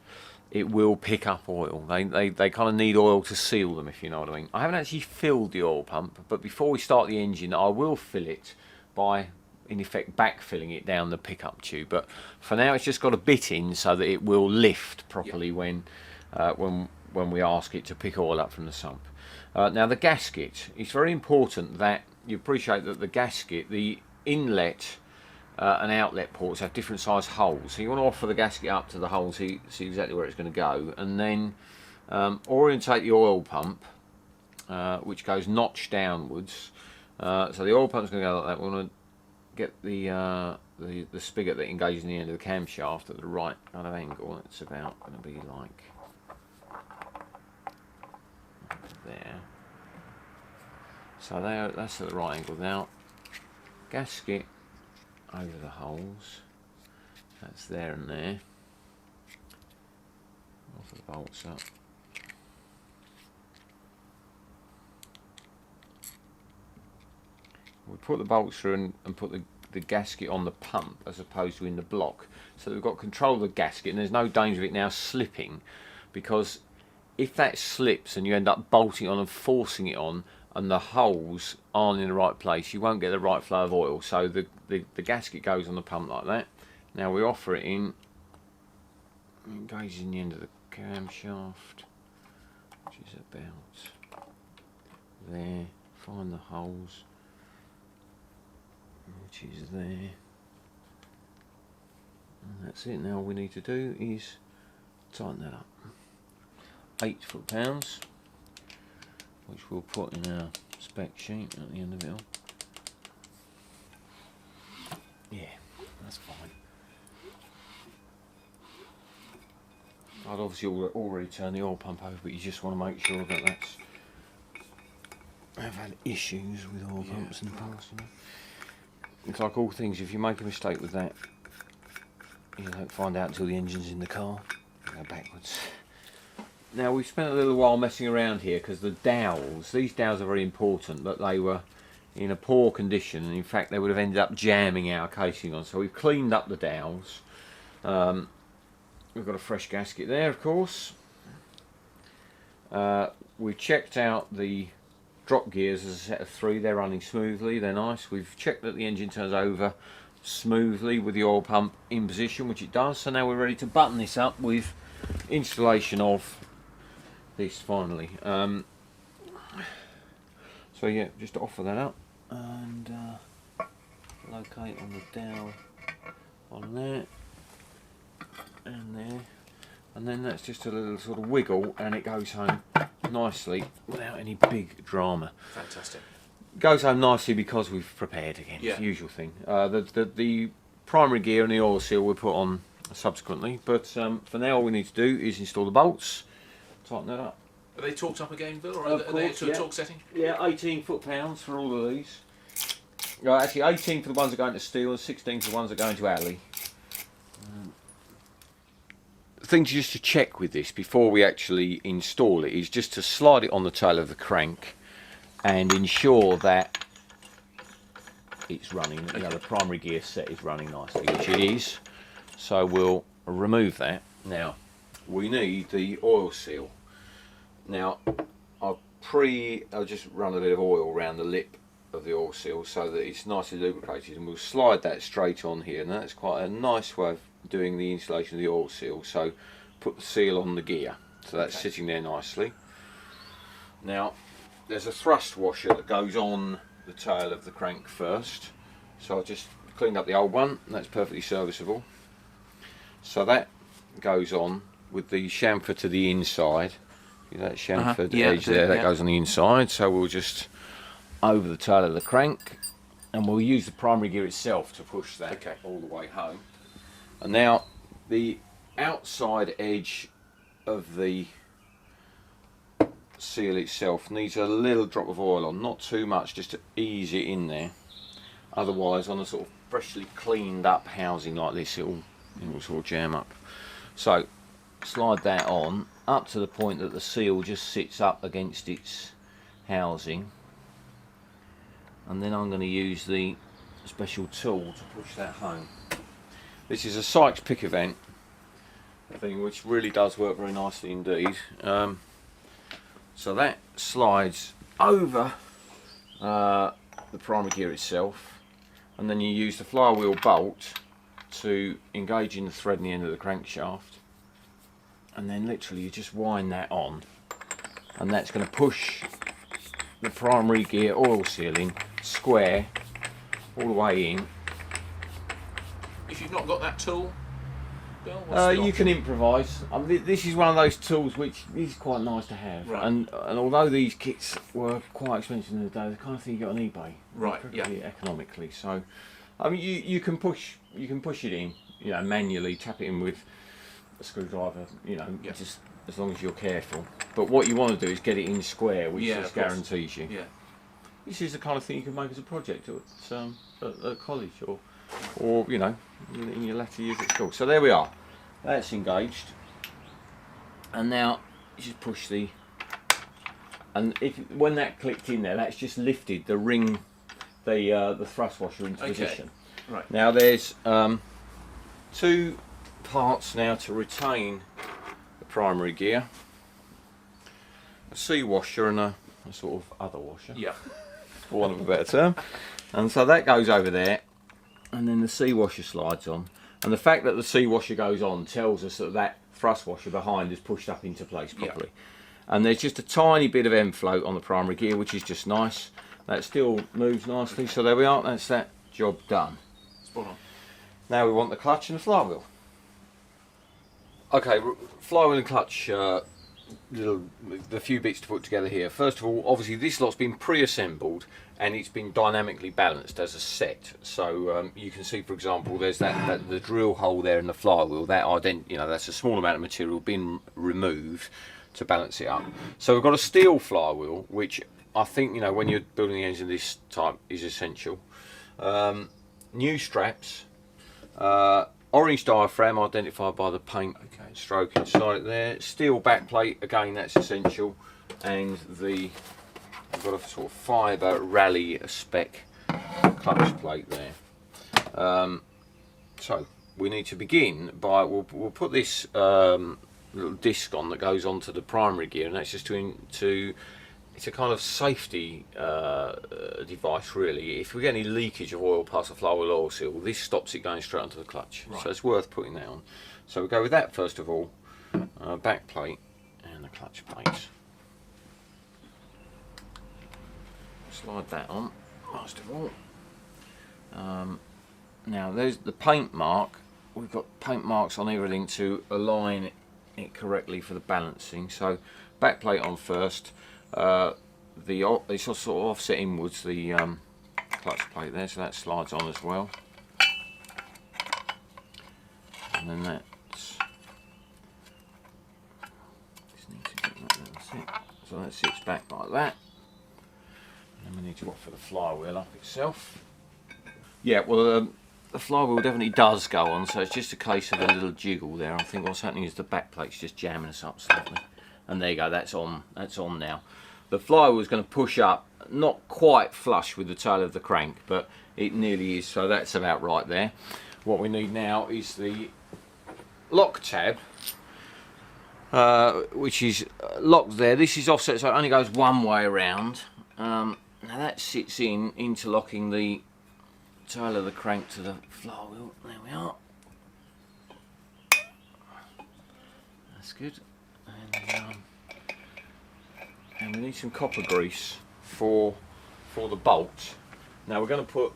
it will pick up oil. They kind of need oil to seal them, if you know what I mean. I haven't actually filled the oil pump, but before we start the engine I will fill it by, in effect, backfilling it down the pickup tube. But for now it's just got a bit in so that it will lift properly when we ask it to pick oil up from the sump. Now the gasket, it's very important that you appreciate that the gasket, the inlet and outlet ports have different size holes. So you want to offer the gasket up to the hole so you see exactly where it's going to go, and then orientate the oil pump, which goes notch downwards. So the oil pump's going to go like that. We want to get the spigot that engages in the end of the camshaft at the right kind of angle. It's about going to be like there. So that's at the right angle. Now, gasket over the holes. That's there and there. Off the bolts up. We put the bolts through and put the gasket on the pump as opposed to in the block. So we've got control of the gasket and there's no danger of it now slipping, because if that slips and you end up bolting on and forcing it on and the holes aren't in the right place, you won't get the right flow of oil. So the gasket goes on the pump like that. Now we offer it in, it engages in the end of the camshaft, which is about there. Find the holes, which is there. And that's it. Now all we need to do is tighten that up. 8 foot-pounds, which we'll put in our spec sheet at the end of it all. Yeah, that's fine. I'd obviously already turned the oil pump over, but you just want to make sure that that's... I've had issues with oil pumps in the past, you know. It's like all things, if you make a mistake with that, you don't find out until the engine's in the car. You go backwards. Now we've spent a little while messing around here because the dowels, these dowels are very important, but they were in a poor condition, and in fact they would have ended up jamming our casing on. So we've cleaned up the dowels. We've got a fresh gasket there, of course. We checked out the drop gears as a set of 3. They're running smoothly, they're nice. We've checked that the engine turns over smoothly with the oil pump in position, which it does. So now we're ready to button this up with installation of this finally. So yeah, just offer that up and locate on the dowel on there and there, and then that's just a little sort of wiggle and it goes home nicely without any big drama. Fantastic. Goes home nicely because we've prepared again. Yeah. It's the usual thing. The primary gear and the oil seal we'll put on subsequently, but for now all we need to do is install the bolts, tighten that up. Are they torqued up again, Bill, or Of are they course, to a torque setting? Yeah, 18 foot-pounds for all of these. Right, actually 18 for the ones that are going to steel and 16 for the ones that are going to alley. The thing just to check with this before we actually install it is just to slide it on the tail of the crank and ensure that it's running, you know, the primary gear set is running nicely, which it is. So we'll remove that. Now, we need the oil seal. Now, I'll just run a bit of oil around the lip of the oil seal so that it's nicely lubricated, and we'll slide that straight on here, and that's quite a nice way of doing the installation of the oil seal. So put the seal on the gear, so that's sitting there nicely. Now, there's a thrust washer that goes on the tail of the crank first, so I've just cleaned up the old one, and that's perfectly serviceable. So that goes on with the chamfer to the inside. That chamfered edge there, that goes on the inside, so we'll just over the tail of the crank and we'll use the primary gear itself to push that all the way home. And now the outside edge of the seal itself needs a little drop of oil on, not too much, just to ease it in there. Otherwise on a sort of freshly cleaned up housing like this it will sort of jam up. So slide that on up to the point that the seal just sits up against its housing, and then I'm going to use the special tool to push that home. This is a Sykes pick event thing which really does work very nicely indeed. So that slides over the primary gear itself, and then you use the flywheel bolt to engage in the thread in the end of the crankshaft, and then literally you just wind that on, and that's going to push the primary gear oil seal in square all the way in. If you've not got that tool, Bill, what's the you option? can improvise. I mean, this is one of those tools which is quite nice to have, Right. and although these kits were quite expensive in the day, the kind of thing you got on eBay, Right, incredibly economically. So, I mean, you can push it in, you know, manually, tap it in with a screwdriver, you know, just as long as you're careful. But what you want to do is get it in square, which just guarantees you. Yeah. This is the kind of thing you can make as a project at college or you know, in your latter years at school. So there we are. That's engaged, and now you just push and when that clicked in there, that's just lifted the ring, the thrust washer into position. Right. Now there's two parts now to retain the primary gear: a C washer and a sort of other washer. Yeah. For want of a better term. And so that goes over there, and then the C washer slides on, and the fact that the C washer goes on tells us that thrust washer behind is pushed up into place properly. And there's just a tiny bit of end float on the primary gear, which is just nice. That still moves nicely, so there we are, that's that job done. Spot on. Now we want the clutch and the flywheel. Okay, flywheel and clutch, the few bits to put together here. First of all, obviously this lot's been pre-assembled and it's been dynamically balanced as a set. So you can see, for example, there's the drill hole there in the flywheel. That's a small amount of material been removed to balance it up. So we've got a steel flywheel, which I think, you know, when you're building the engine of this type is essential. New straps. Orange diaphragm identified by the paint stroke inside it there. Steel backplate, again that's essential, and we've got a sort of fibre rally spec clutch plate there. So we need to begin by we'll put this little disc on that goes onto the primary gear, and that's just to it's a kind of safety device really. If we get any leakage of oil past the flywheel oil seal, this stops it going straight onto the clutch. Right. So it's worth putting that on. So we go with that first of all, back plate, and and the clutch plates. Slide that on, last of all. Now there's the paint mark. We've got paint marks on everything to align it correctly for the balancing. So back plate on first. It's sort of offset inwards, the clutch plate there, so that slides on as well. And then that's just need to get that's it. So that sits back like that. And then we need to offer the flywheel up itself. Yeah, well the flywheel definitely does go on, so it's just a case of a little jiggle there. I think what's happening is the back plate's just jamming us up slightly. And there you go, that's on now. The flywheel is going to push up, not quite flush with the tail of the crank, but it nearly is, so that's about right there. What we need now is the lock tab, which is locked there. This is offset, so it only goes one way around. Now that sits in interlocking the tail of the crank to the flywheel. There we are. That's good. And we need some copper grease for the bolt. Now we're going to put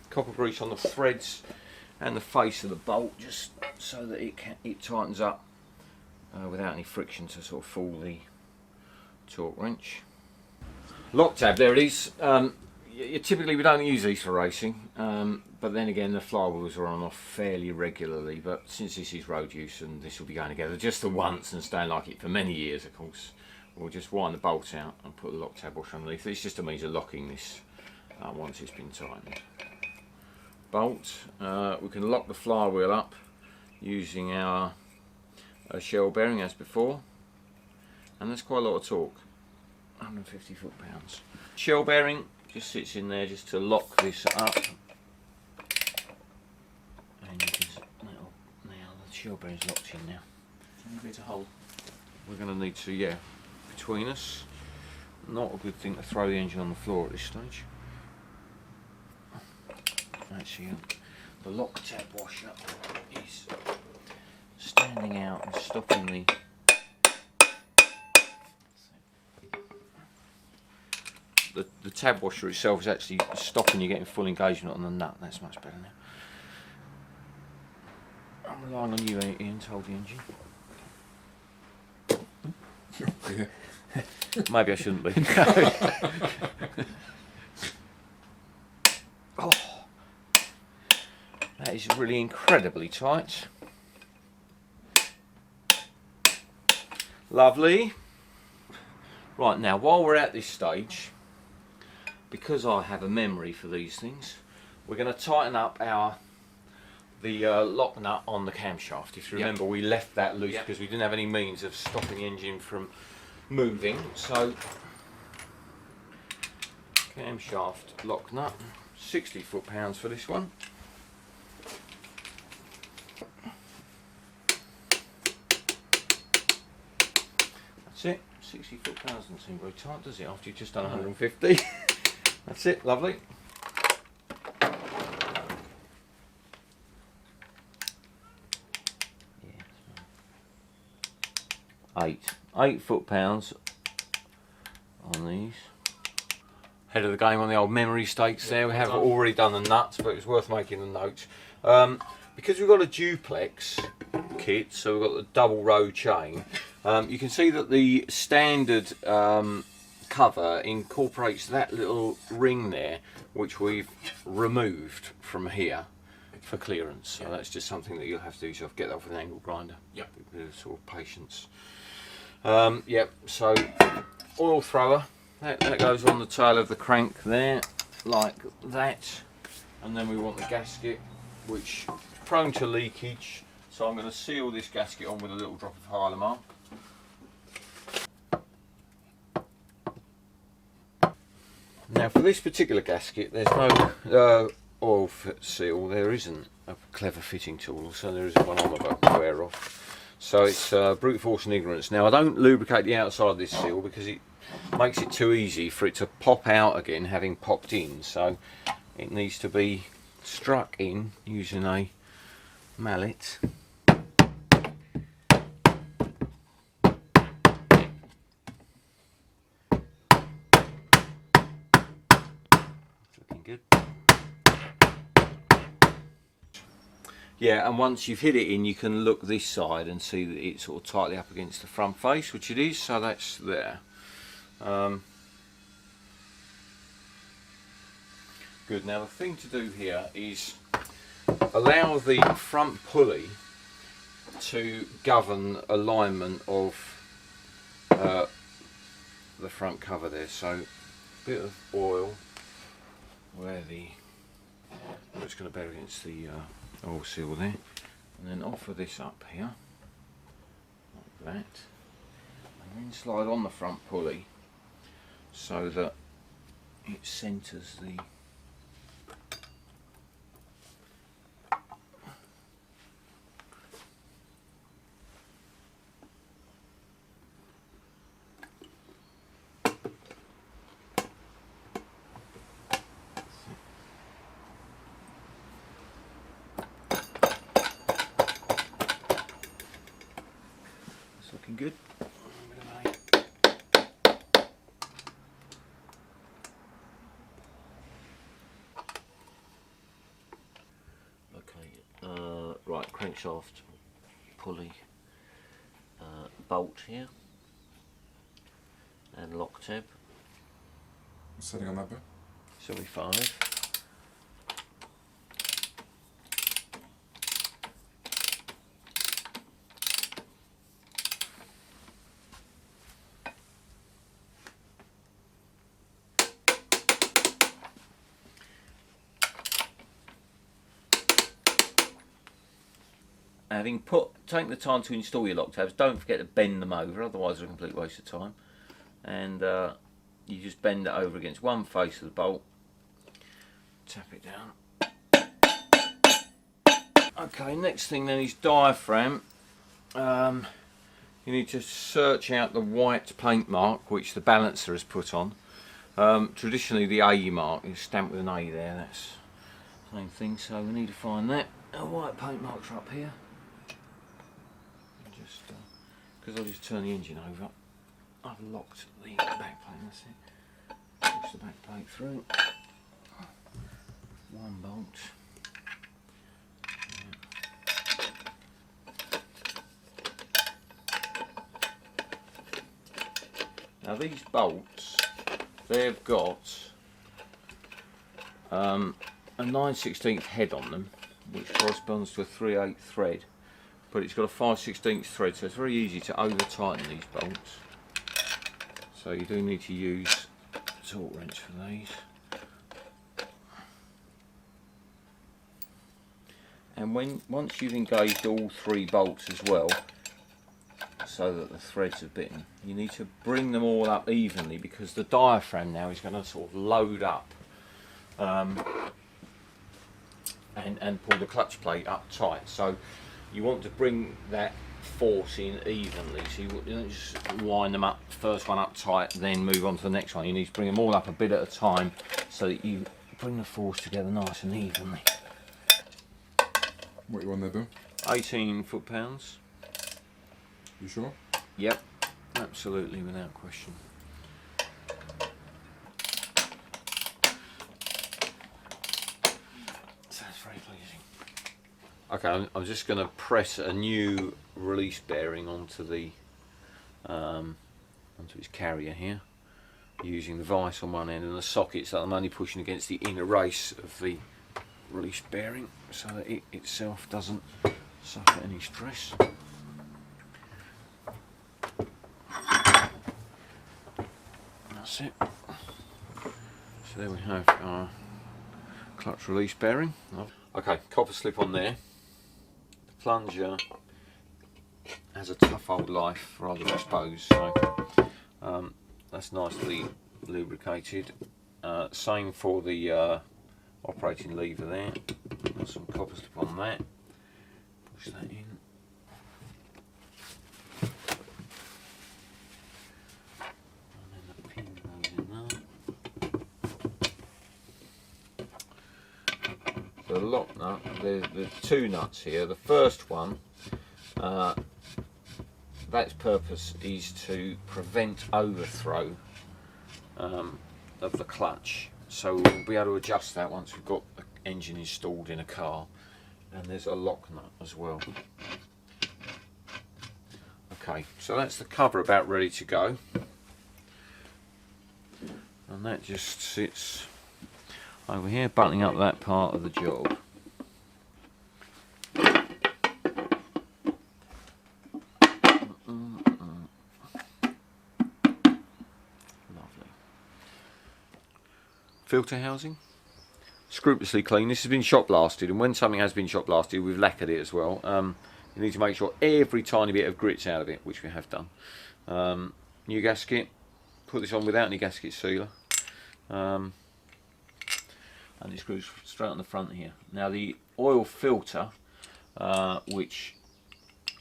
copper grease on the threads and the face of the bolt, just so that it tightens up without any friction to sort of fool the torque wrench. Lock tab, there it is. Typically we don't use these for racing, but then again the flywheels are on off fairly regularly, but since this is road use and this will be going together just the once and staying like it for many years, of course, we'll just wind the bolt out and put the lock tab washer underneath. It's just a means of locking this once it's been tightened. Bolt, we can lock the flywheel up using our shell bearing as before, and there's quite a lot of torque, 150 foot-pounds. Shell bearing just sits in there just to lock this up, and you can, now the shell bearing's locked in now. Do you need to hold? We're going to need to, yeah, between us. Not a good thing to throw the engine on the floor at this stage. Actually, the lock tab washer is standing out and stopping the tab washer itself is actually stopping you getting full engagement on the nut. That's much better now. I'm relying on you, Ian, to hold the engine. Maybe I shouldn't be. Oh, that is really incredibly tight. Lovely. Right, now while we're at this stage, because I have a memory for these things, we're going to tighten up the lock nut on the camshaft. If you remember, we left that loose because we didn't have any means of stopping the engine from moving. So camshaft lock nut, 60 foot-pounds for this one. That's it. 60 foot-pounds doesn't seem very tight, does it, after you've just done 150? That's it, lovely. Eight foot-pounds on these. Head of the game on the old memory stakes there. We have already done the nuts, but it's worth making the notes. Because we've got a duplex kit, so we've got the double row chain, you can see that the standard cover incorporates that little ring there, which we've removed from here for clearance. So that's just something that you'll have to do yourself. Get that off with an angle grinder. Yep. A bit of sort of patience. Yep. So oil thrower. That goes on the tail of the crank there, like that. And then we want the gasket, which is prone to leakage. So I'm going to seal this gasket on with a little drop of Hylamar. Now for this particular gasket, there's no oil seal. There isn't a clever fitting tool, so there isn't one I'm about to wear off. So it's brute force and ignorance. Now I don't lubricate the outside of this seal because it makes it too easy for it to pop out again, having popped in. So it needs to be struck in using a mallet. Yeah, and once you've hit it in, you can look this side and see that it's sort of tightly up against the front face, which it is, so that's there. Good. Now the thing to do here is allow the front pulley to govern alignment of the front cover there. So a bit of oil where it's going to bear against the oil seal there, and then offer this up here like that, and then slide on the front pulley so that it centres the looking good. Okay, right, crankshaft pulley bolt here and lock tab. Setting on that bit. 75. Having taken the time to install your lock tabs, don't forget to bend them over, otherwise they're a complete waste of time. And you just bend it over against one face of the bolt, tap it down. Okay, next thing then is diaphragm. You need to search out the white paint mark which the balancer has put on. Traditionally the A mark is stamped with an A there, that's the same thing, so we need to find that. The white paint marks are up here. Just because I'll just turn the engine over, I've locked the back plate, that's it. Push the back plate through. One bolt. Now these bolts, they've got a 9/16 head on them, which corresponds to a 3/8 thread, but it's got a 5/16 thread, so it's very easy to over tighten these bolts. So you do need to use a torque wrench for these. And once you've engaged all three bolts as well, so that the threads are bitten, you need to bring them all up evenly, because the diaphragm now is going to sort of load up and pull the clutch plate up tight. So you want to bring that force in evenly, so you don't just wind them up, first one up tight, then move on to the next one. You need to bring them all up a bit at a time so that you bring the force together nice and evenly. What you on there, Bill? 18 foot-pounds. You sure? Yep, absolutely, without question. Sounds very pleasing. Okay, I'm just going to press a new release bearing onto the onto its carrier here, using the vise on one end and the sockets that I'm only pushing against the inner race of the release bearing, so that it itself doesn't suffer any stress. That's it. So there we have our clutch release bearing. Okay, copper slip on there. The plunger has a tough old life rather exposed, so that's nicely lubricated. Same for the operating lever there. Got some copper slip on that. Push that in. The lock nut, there's two nuts here. The first one, that's purpose is to prevent overthrow of the clutch. So we'll be able to adjust that once we've got the engine installed in a car, and there's a lock nut as well. Okay, so that's the cover about ready to go, and that just sits over here, buttoning up that part of the job. Lovely. Filter housing, scrupulously clean. This has been shot blasted, and when something has been shot blasted, we've lacquered it as well. You need to make sure every tiny bit of grit's out of it, which we have done. New gasket, put this on without any gasket sealer. And it screws straight on the front here. Now the oil filter, which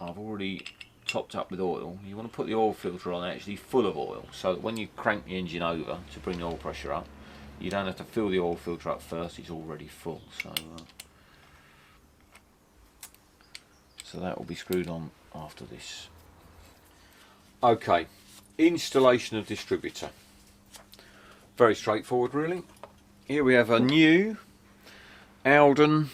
I've already topped up with oil, you want to put the oil filter on actually full of oil, so that when you crank the engine over to bring the oil pressure up, you don't have to fill the oil filter up first, it's already full. So that will be screwed on after this. Okay, installation of distributor. Very straightforward really. Here we have a new Alden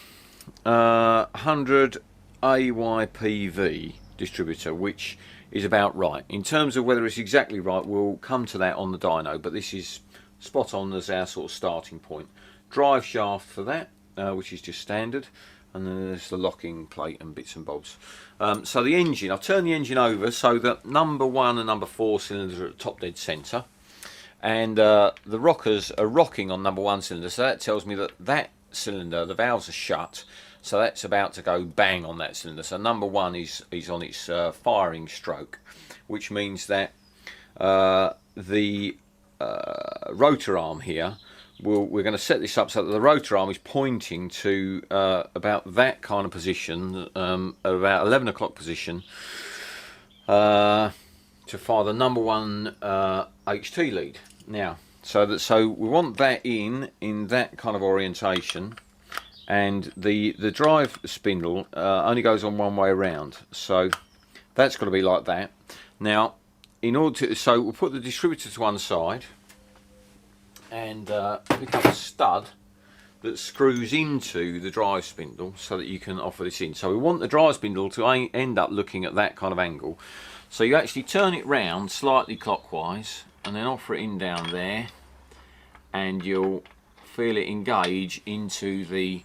100 AYPV distributor, which is about right. In terms of whether it's exactly right, we'll come to that on the dyno, but this is spot on as our sort of starting point. Drive shaft for that, which is just standard, and then there's the locking plate and bits and bobs. So the engine, I've turned the engine over so that number 1 and number 4 cylinders are at the top dead centre, and the rockers are rocking on number 1 cylinder, so that tells me that that cylinder, the valves are shut, so that's about to go bang on that cylinder. So number 1 is on its firing stroke, which means that the rotor arm here, we're going to set this up so that the rotor arm is pointing to about that kind of position, about 11 o'clock position, to fire the number 1 HT lead. Now, so we want that in that kind of orientation, and the drive spindle only goes on one way around, so that's got to be like that. Now, in order to, so we'll put the distributor to one side and pick up a stud that screws into the drive spindle so that you can offer this in. So we want the drive spindle to end up looking at that kind of angle. So you actually turn it round slightly clockwise and then offer it in down there, and you'll feel it engage into the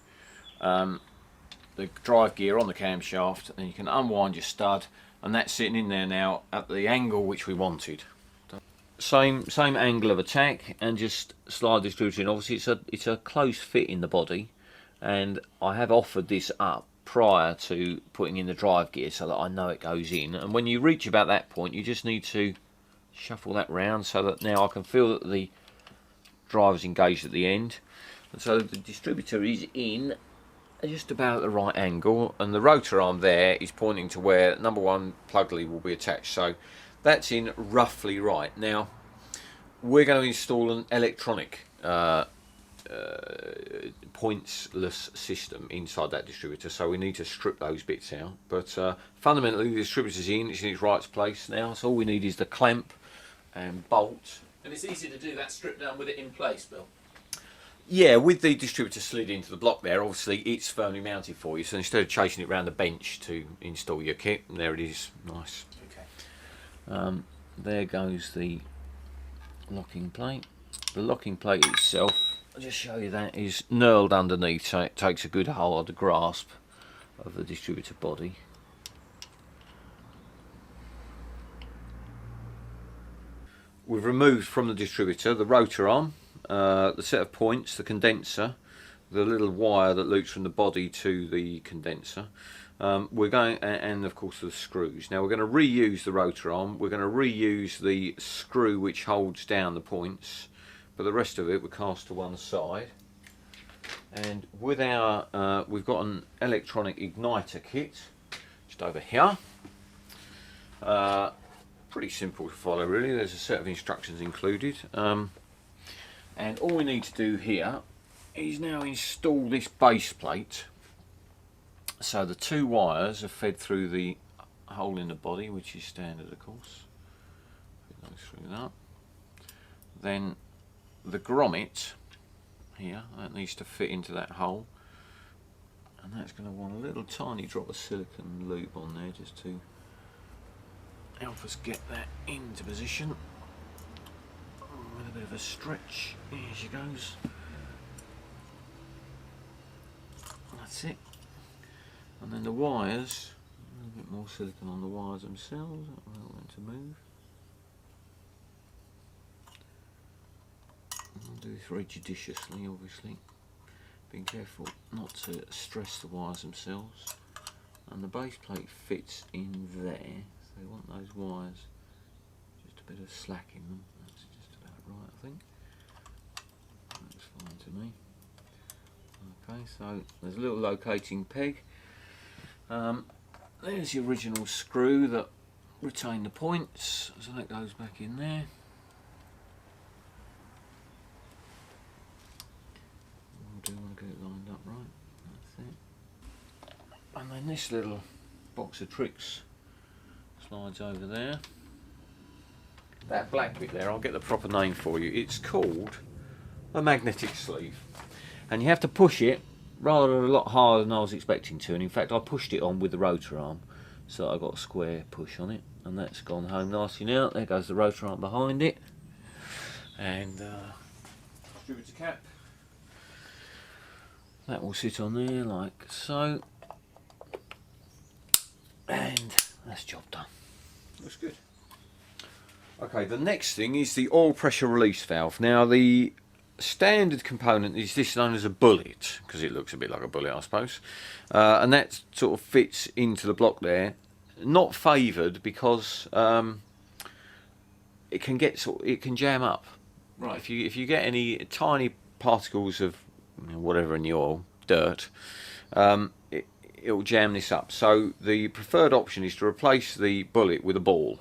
drive gear on the camshaft, and you can unwind your stud, and that's sitting in there now at the angle which we wanted. Same angle of attack, and just slide this distributor in. Obviously it's a close fit in the body, and I have offered this up prior to putting in the drive gear so that I know it goes in, and when you reach about that point you just need to shuffle that round so that now I can feel that the drive is engaged at the end, and so the distributor is in just about at the right angle, and the rotor arm there is pointing to where number 1 plug lead will be attached, so that's in roughly right. Now we're going to install an electronic pointsless system inside that distributor, so we need to strip those bits out, but fundamentally the distributor's in, it's in its right place now, so all we need is the clamp and bolt. And it's easy to do that strip down with it in place, Bill. Yeah, with the distributor slid into the block there, obviously it's firmly mounted for you, so instead of chasing it around the bench to install your kit, there it is, nice. Okay. There goes the locking plate. The locking plate itself, I'll just show you, that is knurled underneath, so it takes a good hard grasp of the distributor body. We've removed from the distributor the rotor arm, the set of points, the condenser, the little wire that loops from the body to the condenser. We're going, and of course the screws. Now we're going to reuse the rotor arm, we're going to reuse the screw which holds down the points, but the rest of it we cast to one side. And with our, we've got an electronic igniter kit just over here. Pretty simple to follow really, there's a set of instructions included. And all we need to do here is now install this base plate. So the 2 wires are fed through the hole in the body, which is standard of course. Go through that. Then the grommet here, that needs to fit into that hole. and that's going to want a little tiny drop of silicone lube on there just to help us get that into position with a bit of a stretch. Here she goes. That's it. And then the wires, a little bit more silicone on the wires themselves, that will help them to move. I'll do this very judiciously, obviously, being careful not to stress the wires themselves. And the base plate fits in there, so you want those wires, just a bit of slack in them. That's just about right, I think. That's fine to me. Okay, so there's a little locating peg. There's the original screw that retained the points, so that goes back in there. We do want to get it lined up right, that's it. And then this little box of tricks slides over there. That black bit there, I'll get the proper name for you. It's called a magnetic sleeve. And you have to push it rather a lot harder than I was expecting to, and in fact I pushed it on with the rotor arm so I got a square push on it, and that's gone home nicely now. There goes the rotor arm behind it, and distributor cap. That will sit on there like so, and that's job done. Looks good. Okay, the next thing is the oil pressure release valve. Now the standard component is this known as a bullet, because it looks a bit like a bullet, I suppose, and that sort of fits into the block there. Not favoured because it can jam up. Right. If you get any tiny particles of whatever in the oil, dirt, it will jam this up. So the preferred option is to replace the bullet with a ball,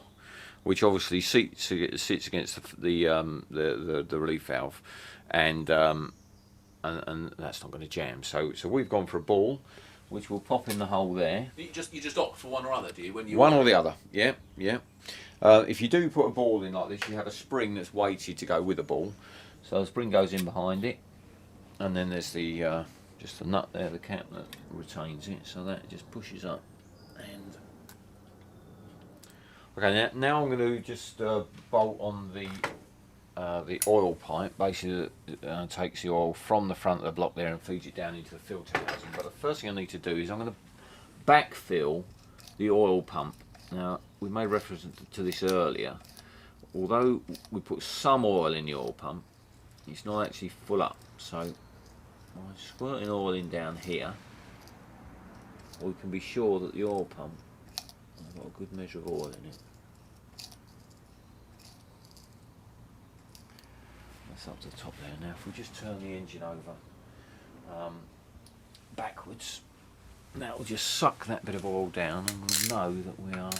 which obviously sits against the relief valve, and that's not going to jam. So we've gone for a ball, which will pop in the hole there. You just opt for one or other, do you? When you one or the other, yeah. If you do put a ball in like this, you have a spring that's weighted to go with the ball. So the spring goes in behind it, and then there's the just the nut there, the cap that retains it. So that just pushes up. And okay, now I'm going to just bolt on the oil pipe. Basically, takes the oil from the front of the block there and feeds it down into the filter housing. But the first thing I need to do is I'm going to backfill the oil pump. Now, we made reference to this earlier. Although we put some oil in the oil pump, it's not actually full up. So, by squirting oil in down here, we can be sure that the oil pump has got a good measure of oil in it. That's up to the top there. Now, if we just turn the engine over backwards, that will just suck that bit of oil down, and we'll know that we are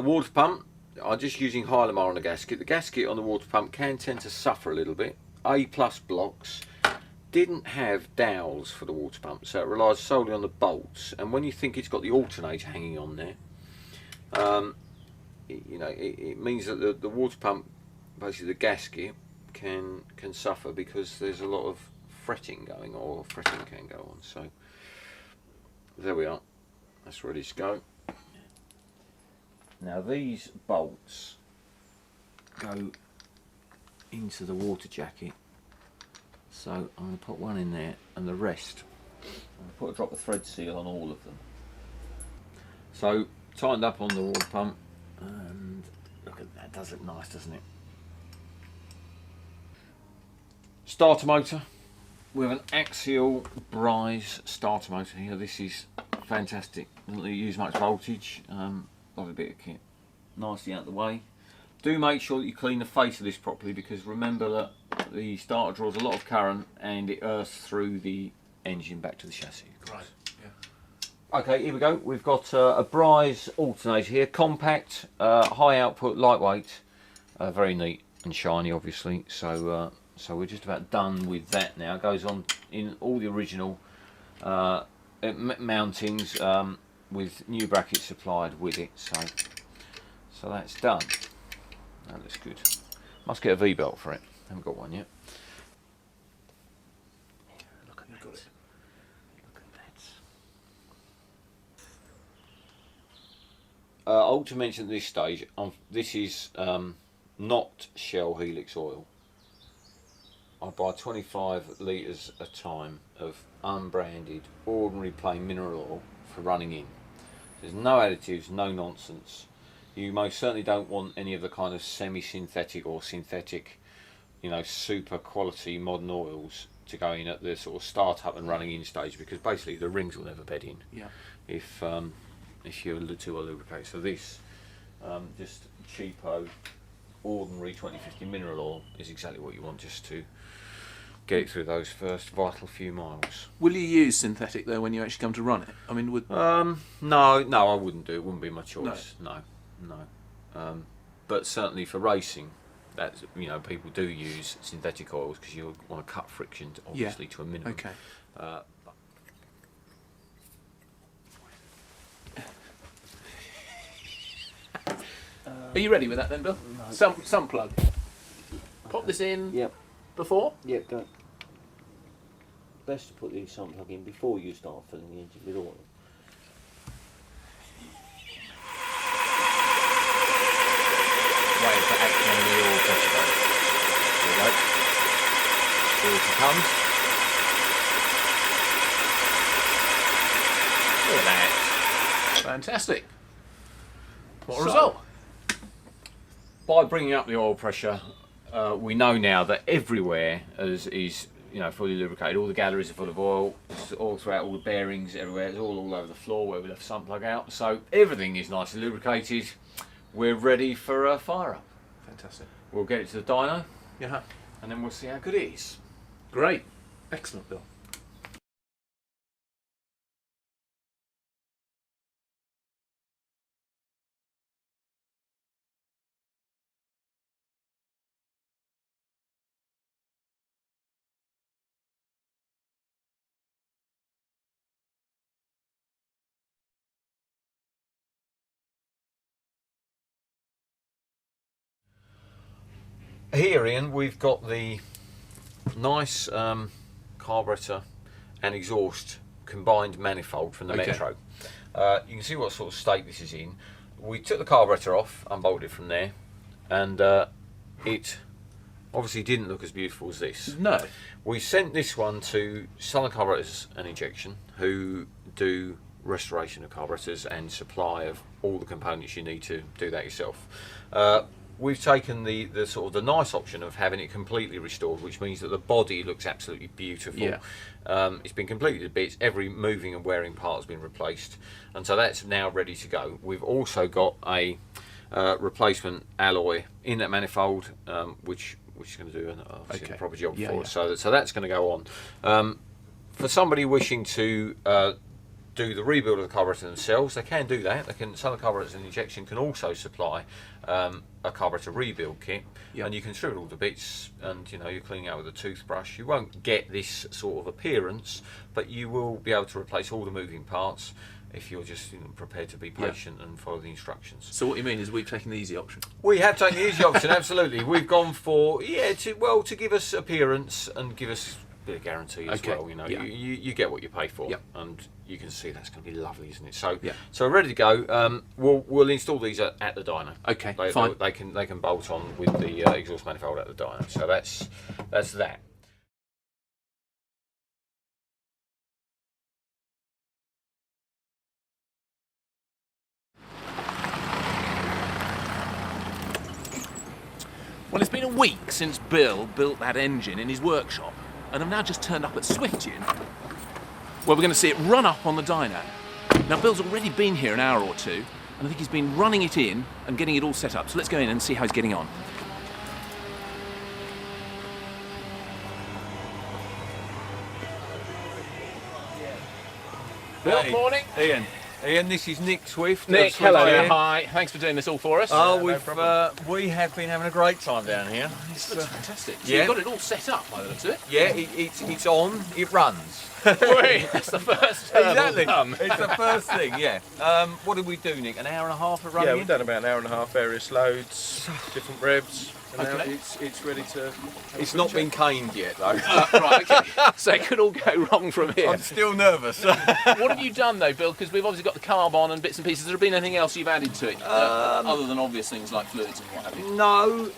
water pump. I'm just using Hylamar on the gasket. The gasket on the water pump can tend to suffer a little bit. A+ blocks didn't have dowels for the water pump, so it relies solely on the bolts. And when you think it's got the alternator hanging on there, it means that the water pump, basically the gasket, can suffer because there's a lot of fretting going on, or fretting can go on. So there we are. That's ready to go. Now these bolts go into the water jacket, so I'm going to put one in there, and the rest I'm going to put a drop of thread seal on all of them. So tightened up on the water pump, and look at that, does look nice, doesn't it? Starter motor. We have an axial Bryce starter motor here. This is fantastic, doesn't really use much voltage. Lovely bit of kit, nicely out of the way. Do make sure that you clean the face of this properly, because remember that the starter draws a lot of current and it earths through the engine back to the chassis. Right, yeah. Okay, here we go. We've got a Bryce alternator here, compact, high output, lightweight, very neat. and shiny, obviously. So so we're just about done with that now. It goes on in all the original mountings with new brackets supplied with it. So that's done. That looks good. Must get a V-belt for it. Haven't got one yet. Look at that. Look at that. I ought to mention at this stage, this is not Shell Helix oil. I buy 25 litres a time of unbranded, ordinary plain mineral oil for running in. There's no additives, no nonsense. You most certainly don't want any of the kind of semi-synthetic or synthetic, you know, super quality modern oils to go in at the sort of start-up and running in stage, because basically the rings will never bed in. Yeah. If you're too well lubricated. So this, just cheapo, ordinary 2050 mineral oil is exactly what you want, just to get it through those first vital few miles. Will you use synthetic though when you actually come to run it? I mean, would No, I wouldn't do it. Wouldn't be my choice. No. But certainly for racing, that's, you know, people do use synthetic oils because you want to cut friction, obviously, to a minimum. Okay. Are you ready with that then, Bill? No. Some plug. Pop this in. Yep. Before. Yep. Go. Best to put the sun plug in before you start filling the engine with oil. Wait for action on the oil pressure though. There we go. Here it comes. Look at that. Fantastic. What a So, result. By bringing up the oil pressure, we know now that everywhere is you know, fully lubricated. All the galleries are full of oil. It's all throughout, all the bearings everywhere. It's all over the floor where we left the sun plug out. So everything is nicely lubricated. We're ready for a fire up. Fantastic. We'll get it to the dyno, Yeah. and then we'll see how good it is. Great. Excellent, Bill. Here, Ian, we've got the nice carburetor and exhaust combined manifold from the Okay. Metro. You can see what sort of state this is in. We took the carburetor off, unbolted from there, and it obviously didn't look as beautiful as this. No. We sent this one to Southern Carburetors and Injection, who do restoration of carburetors and supply of all the components you need to do that yourself. We've taken the sort of the nice option of having it completely restored, which means that the body looks absolutely beautiful. Yeah. It's been completely to bits. Every moving and wearing part has been replaced, and so that's now ready to go. We've also got a replacement alloy in that manifold, which is going to do a proper job for us. So that's going to go on. For somebody wishing to do the rebuild of the carburetor themselves, they can do that. Southern Carburetors and Injection can also supply a carburetor rebuild kit, and you can strip all the bits, and you know, you're cleaning out with a toothbrush. You won't get this sort of appearance, but you will be able to replace all the moving parts if you're just, you know, prepared to be patient and follow the instructions. So what you mean is we've taken the easy option. We have taken the easy option, absolutely. We've gone for to give us appearance and give us a bit of guarantee as well. You know, you get what you pay for, and you can see that's going to be lovely, isn't it? So so we're ready to go. We'll install these at the dyno. Okay, fine. They can bolt on with the exhaust manifold at the dyno. So that's that. Well, it's been a week since Bill built that engine in his workshop, and I've now just turned up at Swiftune, where we're going to see it run up on the dyno. Now, Bill's already been here an hour or two, and I think he's been running it in and getting it all set up. So let's go in and see how he's getting on. Bill, Hey, morning. Ian. Ian, this is Nick Swift. Nick, Swift hello. here. Hi. Thanks for doing this all for us. Oh, No we have been having a great time down here. This looks fantastic. So yeah. you've got it all set up by the looks of it. Yeah, it's on. It runs. Wait, that's the first hurdle Exactly. done. It's the first thing. Yeah. What did we do, Nick? An hour and a half of running? Yeah, we've done about an hour and a half, various loads, different revs. And now Okay. it's ready to. It's not been caned yet, though. Right, okay. So it could all go wrong from here. I'm still nervous. What have you done though, Bill? Because we've obviously got the carb on and bits and pieces. Has there been anything else you've added to it, other than obvious things like fluids and what have you? No,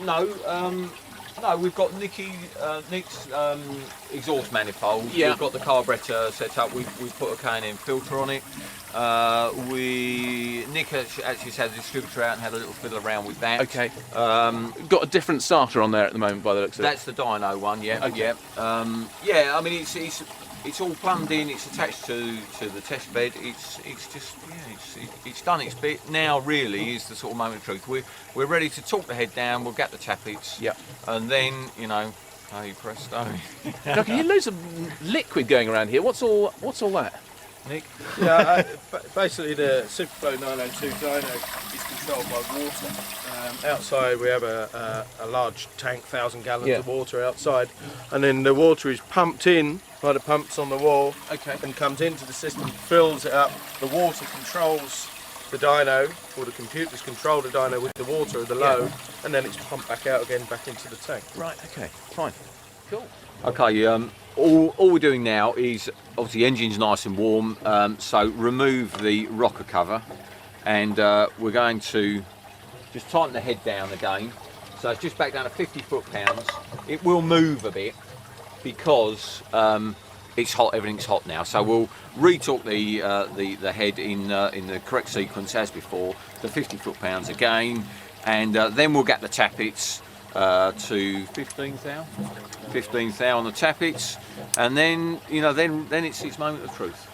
we've got Nick's exhaust manifold. Yeah. We've got the carburettor set up. We've put a K&N filter on it. Nick actually had a distributor out and had a little fiddle around with that. Okay. Got a different starter on there at the moment by the looks of it. That's the dyno one. Yeah. Okay. Yeah. Yeah. I mean, it's all plumbed in. It's attached to the test bed. It's just it's done its bit. Now really is the sort of moment of truth. We're ready to talk the head down. We'll get the tappets. Yep. And then hey presto. Now, can you lose some liquid going around here? What's all that? Nick. Yeah, basically the Superflow 902 dyno is controlled by water. Outside we have a large tank, 1,000 gallons Yeah. of water outside, and then the water is pumped in by the pumps on the wall. Okay. And comes into the system, fills it up. The water controls the dyno, or the computers control the dyno with the water of the load, and then it's pumped back out again, back into the tank. Right. Okay. Fine. Cool. Okay, all we're doing now is, obviously the engine's nice and warm, so remove the rocker cover, and we're going to just tighten the head down again. So it's just back down to 50 foot-pounds. It will move a bit because it's hot, everything's hot now. So we'll retorque the head in the correct sequence as before, to 50 foot-pounds again, and then we'll get the tappets to 15 thou on the tappets, and then then it's its moment of truth.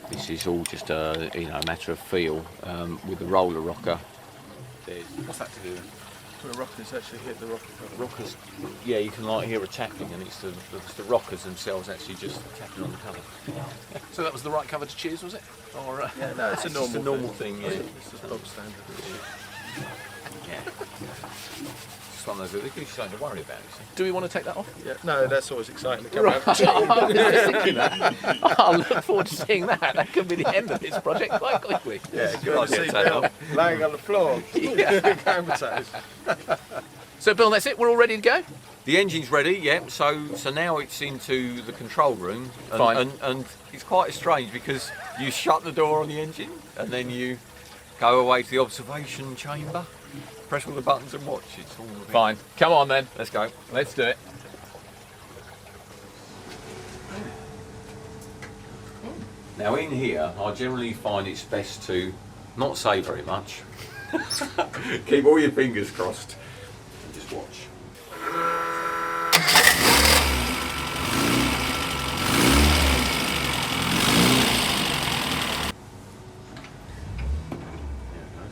This is all just a matter of feel with the roller rocker. What's that to do? The rockers actually hit the rocker cover. Rockers, yeah, you can hear a tapping, and it's the rockers themselves actually just tapping on the cover. So that was the right cover to choose, was it? Or Yeah, no, it's a Just a normal normal thing, yeah. It's just bog standard. Yeah. Just one of those. It gives you something to worry about. You see. do we want to take that off? Yeah, no, that's always exciting to come Right. out. I was just thinking that. I'll look forward to seeing that. That could be the end of this project quite quickly. Yeah, Good good to idea, see take Bill laying on the floor. Going potatoes. So, Bill, that's it. We're all ready to go. The engine's ready, yeah. So now it's into the control room, and, Fine. and it's quite strange because you shut the door on the engine and then you go away to the observation chamber, press all the buttons and watch. It's all a bit- Fine. Come on then. Let's go. Let's do it. Now in here, I generally find it's best to not say very much. Keep all your fingers crossed and just watch.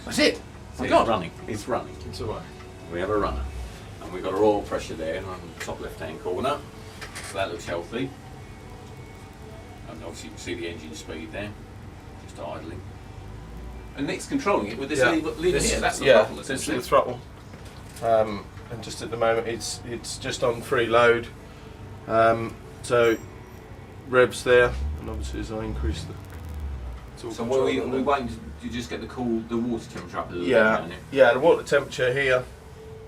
That's it. Oh, It's God. running. It's running. It's all right. We have a runner, and we've got our oil pressure there on the top left-hand corner. So that looks healthy. And obviously you can see the engine speed there, just idling. And Nick's controlling it with this Yeah. lever here. That's the yeah, throttle, this is essentially. the throttle. And just at the moment it's just on free load. So revs there, and obviously as I increase the it's all So controlled. we're waiting to just get the water temperature up a little bit, yeah, aren't you? yeah, the water temperature here,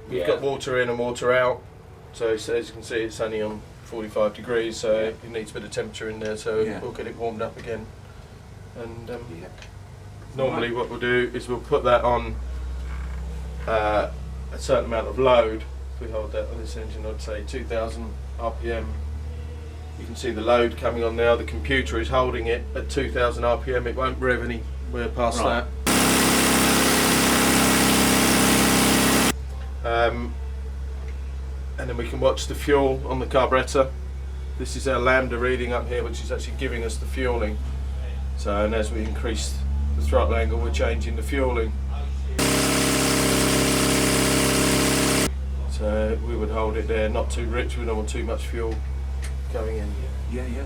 we've Yeah. got water in and water out. So as you can see it's only on 45 degrees, so it needs a bit of temperature in there, so Yeah. we'll get it warmed up again. And Yeah. normally what we'll do is we'll put that on a certain amount of load. If we hold that on this engine, I'd say 2000 RPM. You can see the load coming on now. The computer is holding it at 2000 RPM. It won't rev anywhere past Right. that. And then we can watch the fuel on the carburettor. This is our lambda reading up here, which is actually giving us the fueling. So, and as we increase the throttle angle, we're changing the fueling. So we would hold it there, not too rich. We don't want too much fuel going in. Yeah, yeah.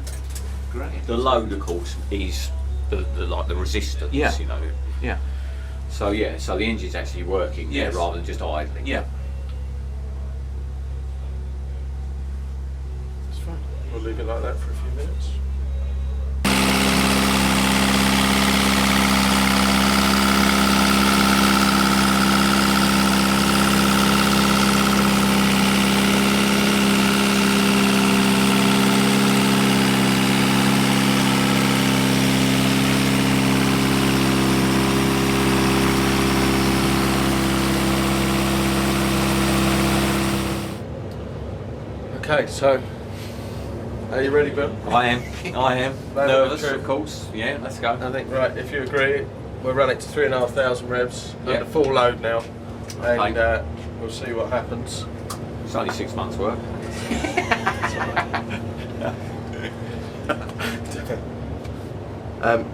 Great. The load, of course, is the like the resistance. Yeah. You know. Yeah. So yeah, so the engine's actually working Yes. rather than just idling. Yeah. It's fine. We'll leave it like that for a few minutes. Okay, so are you ready, Bill? I am. Moment of Nervous, truth. of course. Yeah, let's go. I think, right, if you agree, we'll run it to 3,500 revs Yeah. under full load now, and Okay. we'll see what happens. It's only 6 months' work. I'm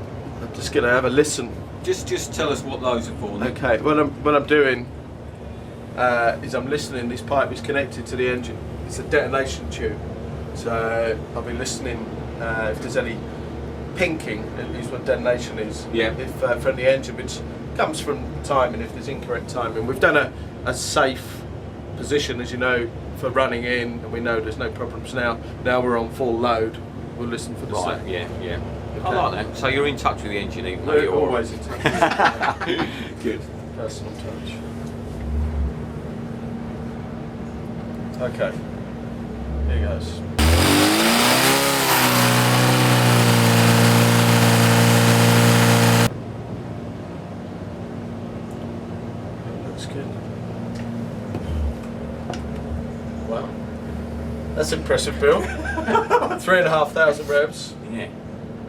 just going to have a listen. Just tell us what those are for. Nick. Okay, what I'm doing is I'm listening. This pipe is connected to the engine. It's a detonation tube, so I'll be listening if there's any pinking. Is what detonation is. Yeah. If from the engine, which comes from timing. If there's incorrect timing, we've done a safe position, as you know, for running in, and we know there's no problems now. Now we're on full load. We'll listen for the Right. sound. Yeah. Yeah. I Okay. like that. So you're in touch with the engine, even though We're you're always in touch. good. Personal touch. Okay. Here goes. Looks good. Wow. That's impressive, Bill. 3,500 revs. Yeah.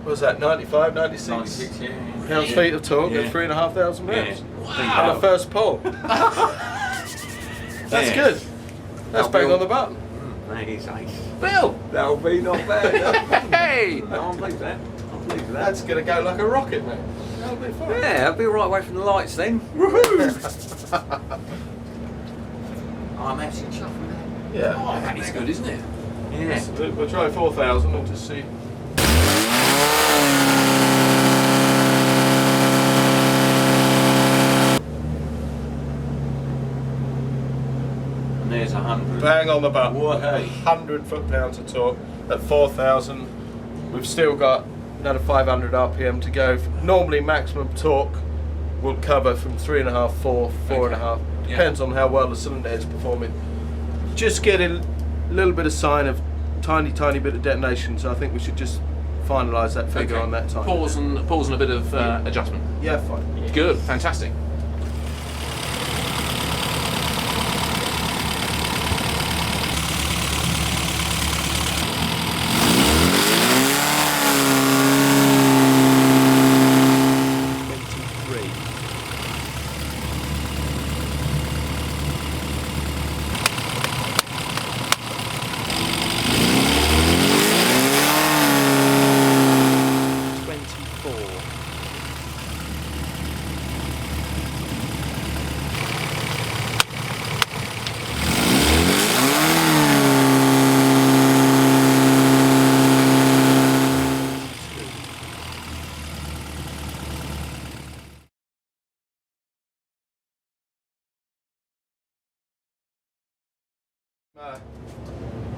What was that, 95, 96? 96. Yeah. Pounds feet of torque Yeah. at 3,500 revs. Wow. On the first pull. That's Yeah. good. That's That'll bang be on the button. That is ace. Bill! That'll be not bad. Hey! No, I'm pleased with that. I'm pleased with that. That's going to go like a rocket, mate. That'll be fun. Yeah, I'll be right away from the lights then. I'm actually chuffed with that. Yeah. Oh, that is good, isn't it? Yeah. We'll try 4,000 and just see. And there's 100. Bang on the button. Whoa. 100 foot-pounds of torque at 4,000. We've still got another 500 RPM to go. Normally, maximum torque will cover from 3.5, 4, 4.5. Yeah. Depends on how well the cylinder is performing. Just getting a little bit of sign of tiny bit of detonation. So I think we should just finalise that figure Okay. on that time. Pause and a bit of adjustment. Yeah, fine. Good, fantastic.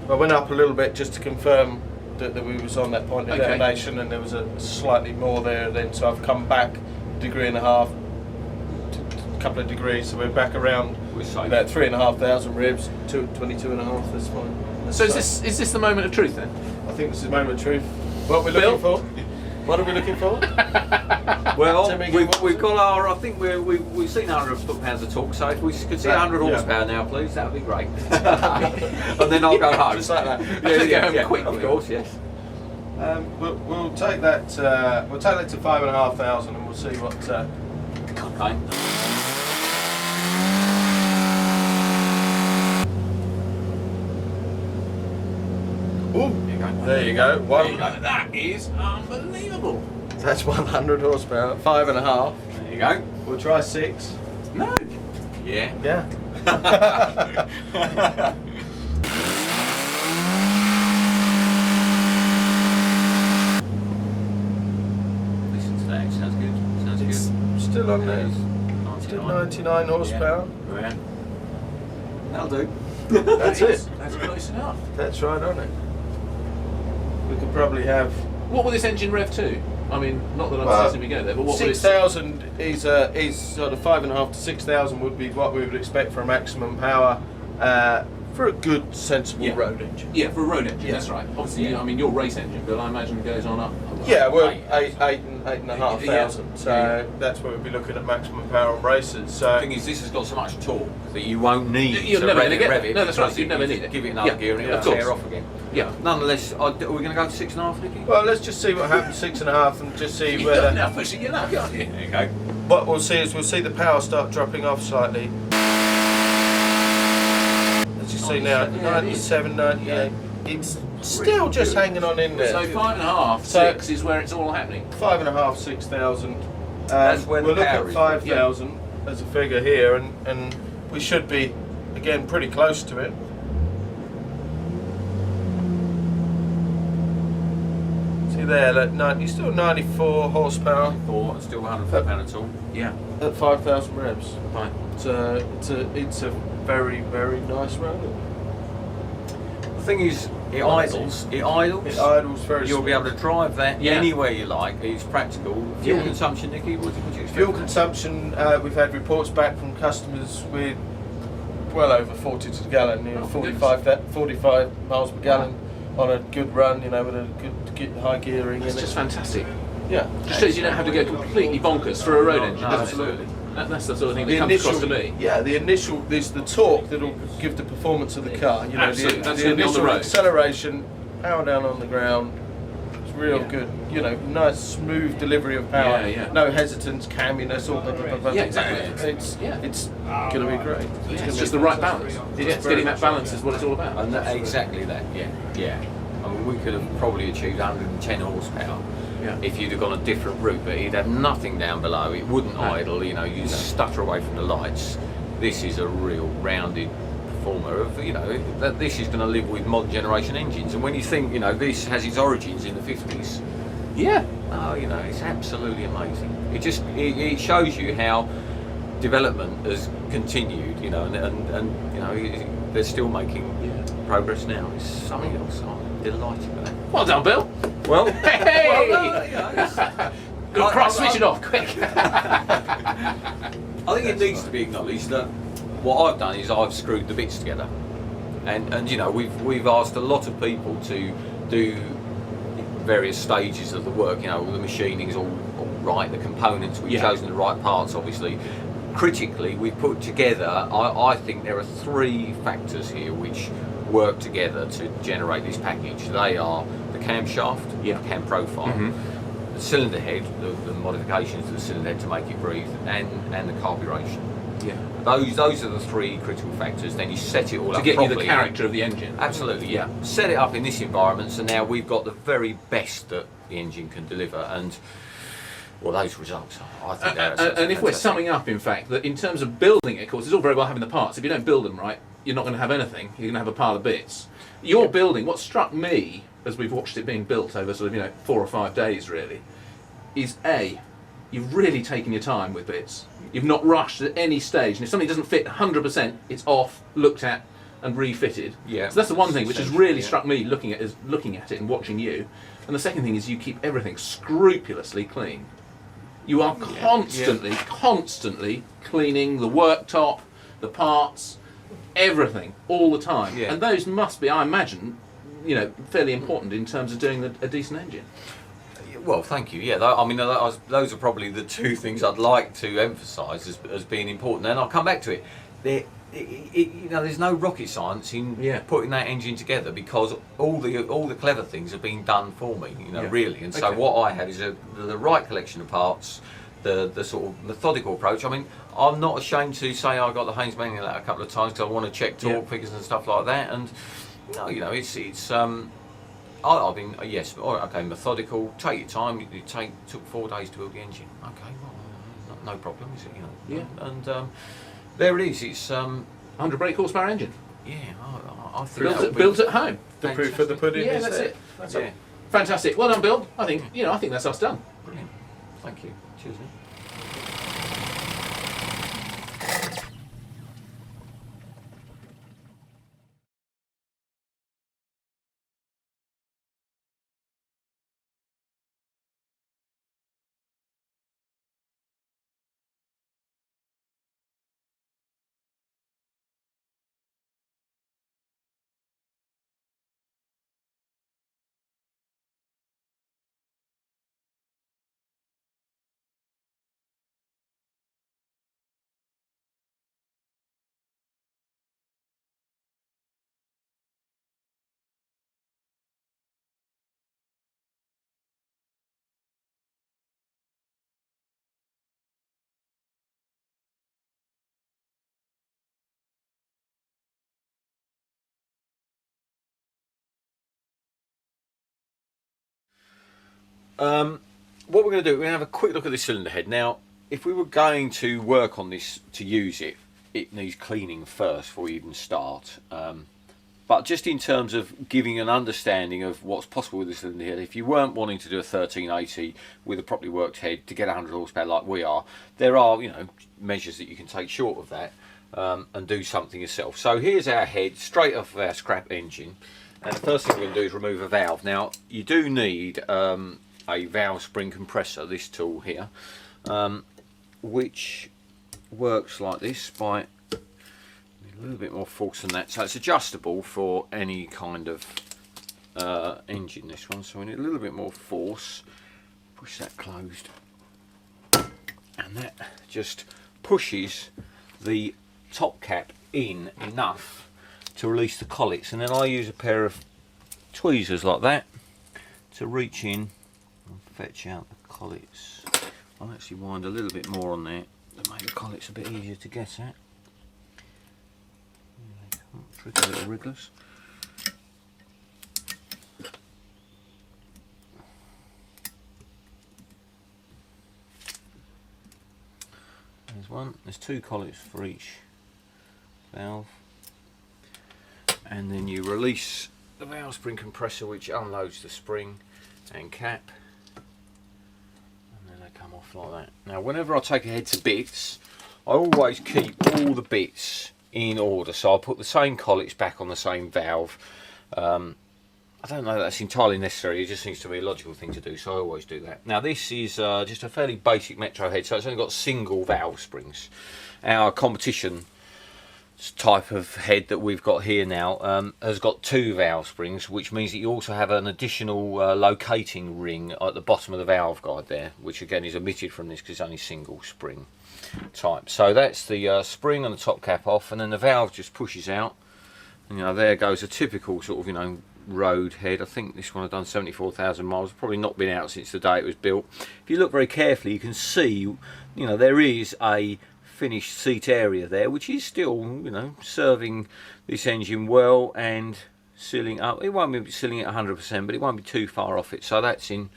I went up a little bit just to confirm that we was on that point of Okay. detonation, and there was a slightly more there then, so I've come back a degree and a half, a couple of degrees, so we're back around We're safe. about 3,500 ribs, 22.5, that's fine. That's So safe. is this the moment of truth then? I think this is the moment of truth. What we're Bill? looking for? What are we looking for? Well, Tell me we've what- got our. I think we've seen 100 foot-pounds of torque. So if we could see 100 Yeah. horsepower now, please, that would be great. And then I'll go home. Just like that. Go home quickly. Of course, yes. We'll take that. We'll take that to 5,500, and we'll see what. Okay. Ooh, there you go. One. That is unbelievable. That's 100 horsepower. 5.5. There you go. We'll try 6. No. Yeah. Yeah. Listen to that. Sounds good. Sounds It's good. still on there. It's Still 99 horsepower. Yeah. That'll do. That's it. That's close enough. That's right on it. We could probably have What will this engine rev to? I mean, not that I'm Well, suggesting we go there, but what will it? 6,000 is sort of 5.5 to 6,000 would be what we would expect for a maximum power for a good, sensible Yeah. road engine. Yeah, for a road engine, Yeah. that's right. Obviously, Yeah. I mean, your race engine, Bill, I imagine goes on up. Yeah, well, Right. eight and a half Yeah. thousand. So Yeah. that's where we'd be looking at maximum power on races. The So thing is, this has got so much torque that you won't need You're to never rev gonna it, get rev there. it. No, that's because right, you'd never you need it. Give it another Yeah. gear and Yeah, it'll of tear course. off again. Yeah. Nonetheless, are we going to go to 6.5, Nicky? well, let's just see what happens 6.5 and just see You're whether now pushing your luck, aren't you? There you go. what we'll see is we'll see the power start dropping off slightly. As you see now, 97, 98. It's still just hanging on in there. So 5.5, So- 6 is where it's all happening. 5.5, 6,000. That's where the we'll look power at is. 5,000 as a figure here, and we should be again pretty close to it. See there, you're still 94 horsepower Or still 100 pound at all. Yeah, at 5,000 revs. fine. It's a very, very nice road. The thing is, it idles. It idles. It idles very You'll be smooth. able to drive that Yeah. anywhere you like. It's practical. Fuel Yeah. consumption, Nicky, what would you expect? Fuel consumption, we've had reports back from customers with well over 40 to the gallon, Oh, 45 miles per gallon on a good run, with a good high gearing It's in just it. fantastic. Yeah. Just shows you don't have to go completely bonkers for a road No, engine, no, does it? absolutely. That's the sort of thing that comes across to me. Yeah, the initial, there's the torque that'll give the performance of the car. Absolutely, the, that's the gonna be on the initial road. acceleration, power down on the ground. It's real Yeah. good. Nice smooth delivery of power. Yeah, yeah. No hesitance, camminess, all that. Yeah, exactly. It's going to be great. It's just the right balance. It's getting that balance is what it's all about. And exactly that, yeah. I mean, we could have probably achieved 110 horsepower Yeah. if you'd have gone a different route, but it'd have nothing down below. It wouldn't No. idle, you stutter away from the lights. This is a real rounded performer of, that this is going to live with modern generation engines. And when you think, this has its origins in the 50s, Yeah. it's absolutely amazing. It shows you how development has continued, and they're still making progress now. It's something else. I'm delighted with that. Well done, Bill. Well, Hey! well, Good cross, switch it off quick. I think it needs to be acknowledged that what I've done is I've screwed the bits together, and we've asked a lot of people to do various stages of the work. The machining's all right, the components we've chosen the right parts, obviously. Critically, we've put together. I think there are three factors here which work together to generate this package. They are the camshaft, the cam profile, the cylinder head, the modifications to the cylinder head to make it breathe, and the carburation. Yeah. Those are the three critical factors. Then you set it all To up get you properly. the character of the engine. Absolutely, yeah. Set it up in this environment, so now we've got the very best that the engine can deliver, and those results, I think that's And if we're fantastic. summing up, in fact, that in terms of building it, of course, it's all very well having the parts. If you don't build them right, you're not going to have anything. You're going to have a pile of bits. Your building, what struck me as we've watched it being built over sort of 4 or 5 days, really, is you've really taken your time with bits. You've not rushed at any stage, and if something doesn't fit 100%, it's off, looked at, and refitted. Yeah. So that's the one thing which has Essentially, really yeah. struck me looking at it and watching you. And the second thing is you keep everything scrupulously clean. You are constantly cleaning the worktop, the parts, everything, all the time. Yeah. And those must be, I imagine, fairly important in terms of doing a decent engine. Well, thank you. Yeah, those are probably the two things I'd like to emphasise as being important. And I'll come back to it. There's no rocket science in putting that engine together, because all the clever things have been done for me. Really. And so Okay. what I have is the right collection of parts, the sort of methodical approach. I mean, I'm not ashamed to say I got the Haynes manual out a couple of times because I want to check torque figures and stuff like that. And it's. I've been methodical. Take your time. Took 4 days to build the engine. Okay, well, no problem, is it? Yeah. And there it is. It's 100 brake horsepower engine. Yeah, I think that'll be Built at home. The proof of the pudding Yeah, is that's there. it. That's Yeah. it. Fantastic. Well done, Bill. I think that's us done. Brilliant. Thank you. Cheers, mate. What we're going to do, we're going to have a quick look at this cylinder head. Now, if we were going to work on this to use it, it needs cleaning first before we even start. But just in terms of giving an understanding of what's possible with this cylinder head, if you weren't wanting to do a 1380 with a properly worked head to get 100 horsepower like we are, there are, measures that you can take short of that and do something yourself. So here's our head straight off of our scrap engine, and the first thing we're going to do is remove a valve. Now, you do need a valve spring compressor, this tool here, which works like this by a little bit more force than that. So it's adjustable for any kind of engine, this one. So we need a little bit more force. Push that closed, and that just pushes the top cap in enough to release the collets. And then I use a pair of tweezers like that to reach in and fetch out the collets. I'll actually wind a little bit more on there to make the collets a bit easier to get at. Tricky little wrigglers. There's one. There's two collets for each valve, and then you release the valve spring compressor, which unloads the spring and cap, and then they come off like that. Now, whenever I take a head to bits, I always keep all the bits in order, so I'll put the same collets back on the same valve. I don't know that that's entirely necessary, it just seems to be a logical thing to do, so I always do that. Now, this is just a fairly basic Metro head, so it's only got single valve springs. Our competition type of head that we've got here now has got two valve springs, which means that you also have an additional locating ring at the bottom of the valve guide there, which again is omitted from this because it's only single spring type. So that's the spring and the top cap off, and then the valve just pushes out, and there goes a typical sort of road head. I think this one had done 74,000 miles, probably not been out since the day it was built. If you look very carefully, you can see there is a finished seat area there, which is still serving this engine well and sealing up. It won't be sealing it 100%, but it won't be too far off it, so that's in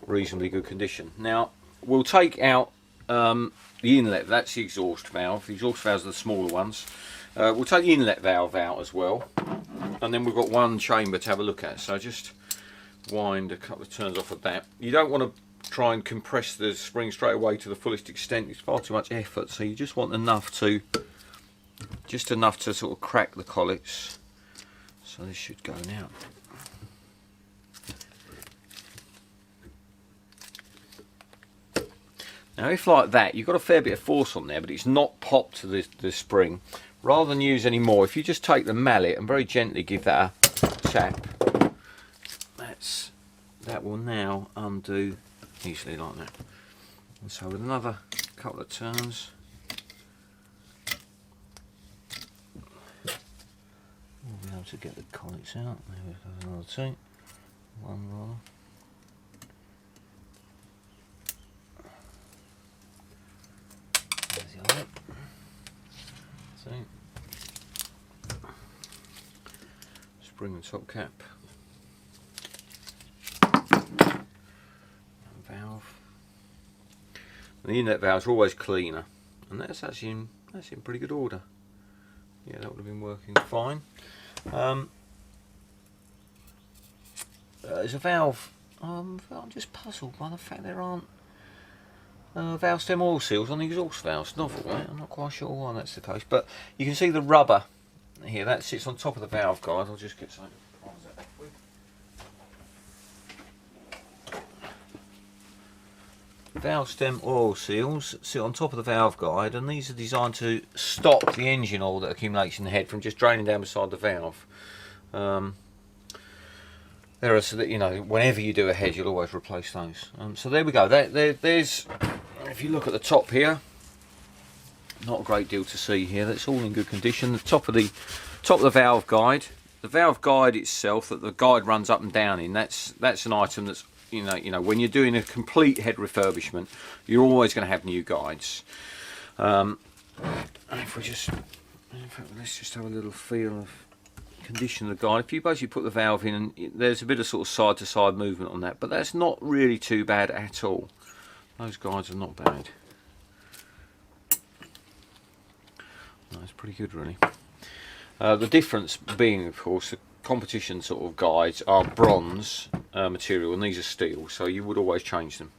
reasonably good condition. Now we'll take out the inlet. That's the exhaust valve. The exhaust valves are the smaller ones. We'll take the inlet valve out as well, and then we've got one chamber to have a look at. So just wind a couple of turns off of that. You don't want to try and compress the spring straight away to the fullest extent. It's far too much effort, so you just want enough to sort of crack the collets. So this should go now. Now, if like that, you've got a fair bit of force on there, but it's not popped to the spring, rather than use any more, if you just take the mallet and very gently give that a tap, that will now undo easily like that. And so with another couple of turns, we'll be able to get the collets out. There we go, another two, one rather. There's the other. Spring and top cap, valve. And the inlet valves are always cleaner, and that's actually in pretty good order. Yeah, that would have been working fine. There's a valve. I'm just puzzled by the fact there aren't valve stem oil seals on the exhaust valves. Novel, right? I'm not quite sure why that's the case, but you can see the rubber here that sits on top of the valve guide. I'll just get something to bronze that off with. Valve stem oil seals sit on top of the valve guide, and these are designed to stop the engine oil that accumulates in the head from just draining down beside the valve. There are, so that, you know, whenever you do a head, you'll always replace those. So there we go. There's, if you look at the top here, not a great deal to see here. That's all in good condition. The top of the valve guide. The valve guide itself, that the guide runs up and down in. That's an item that's, you know, when you're doing a complete head refurbishment, you're always going to have new guides. If we just, in fact, let's just have a little feel of condition of the guide. If you basically put the valve in, and there's a bit of sort of side to side movement on that, but that's not really too bad at all. Those guides are not bad. No, it's pretty good really. The difference being, of course, the competition sort of guides are bronze material and these are steel, so you would always change them.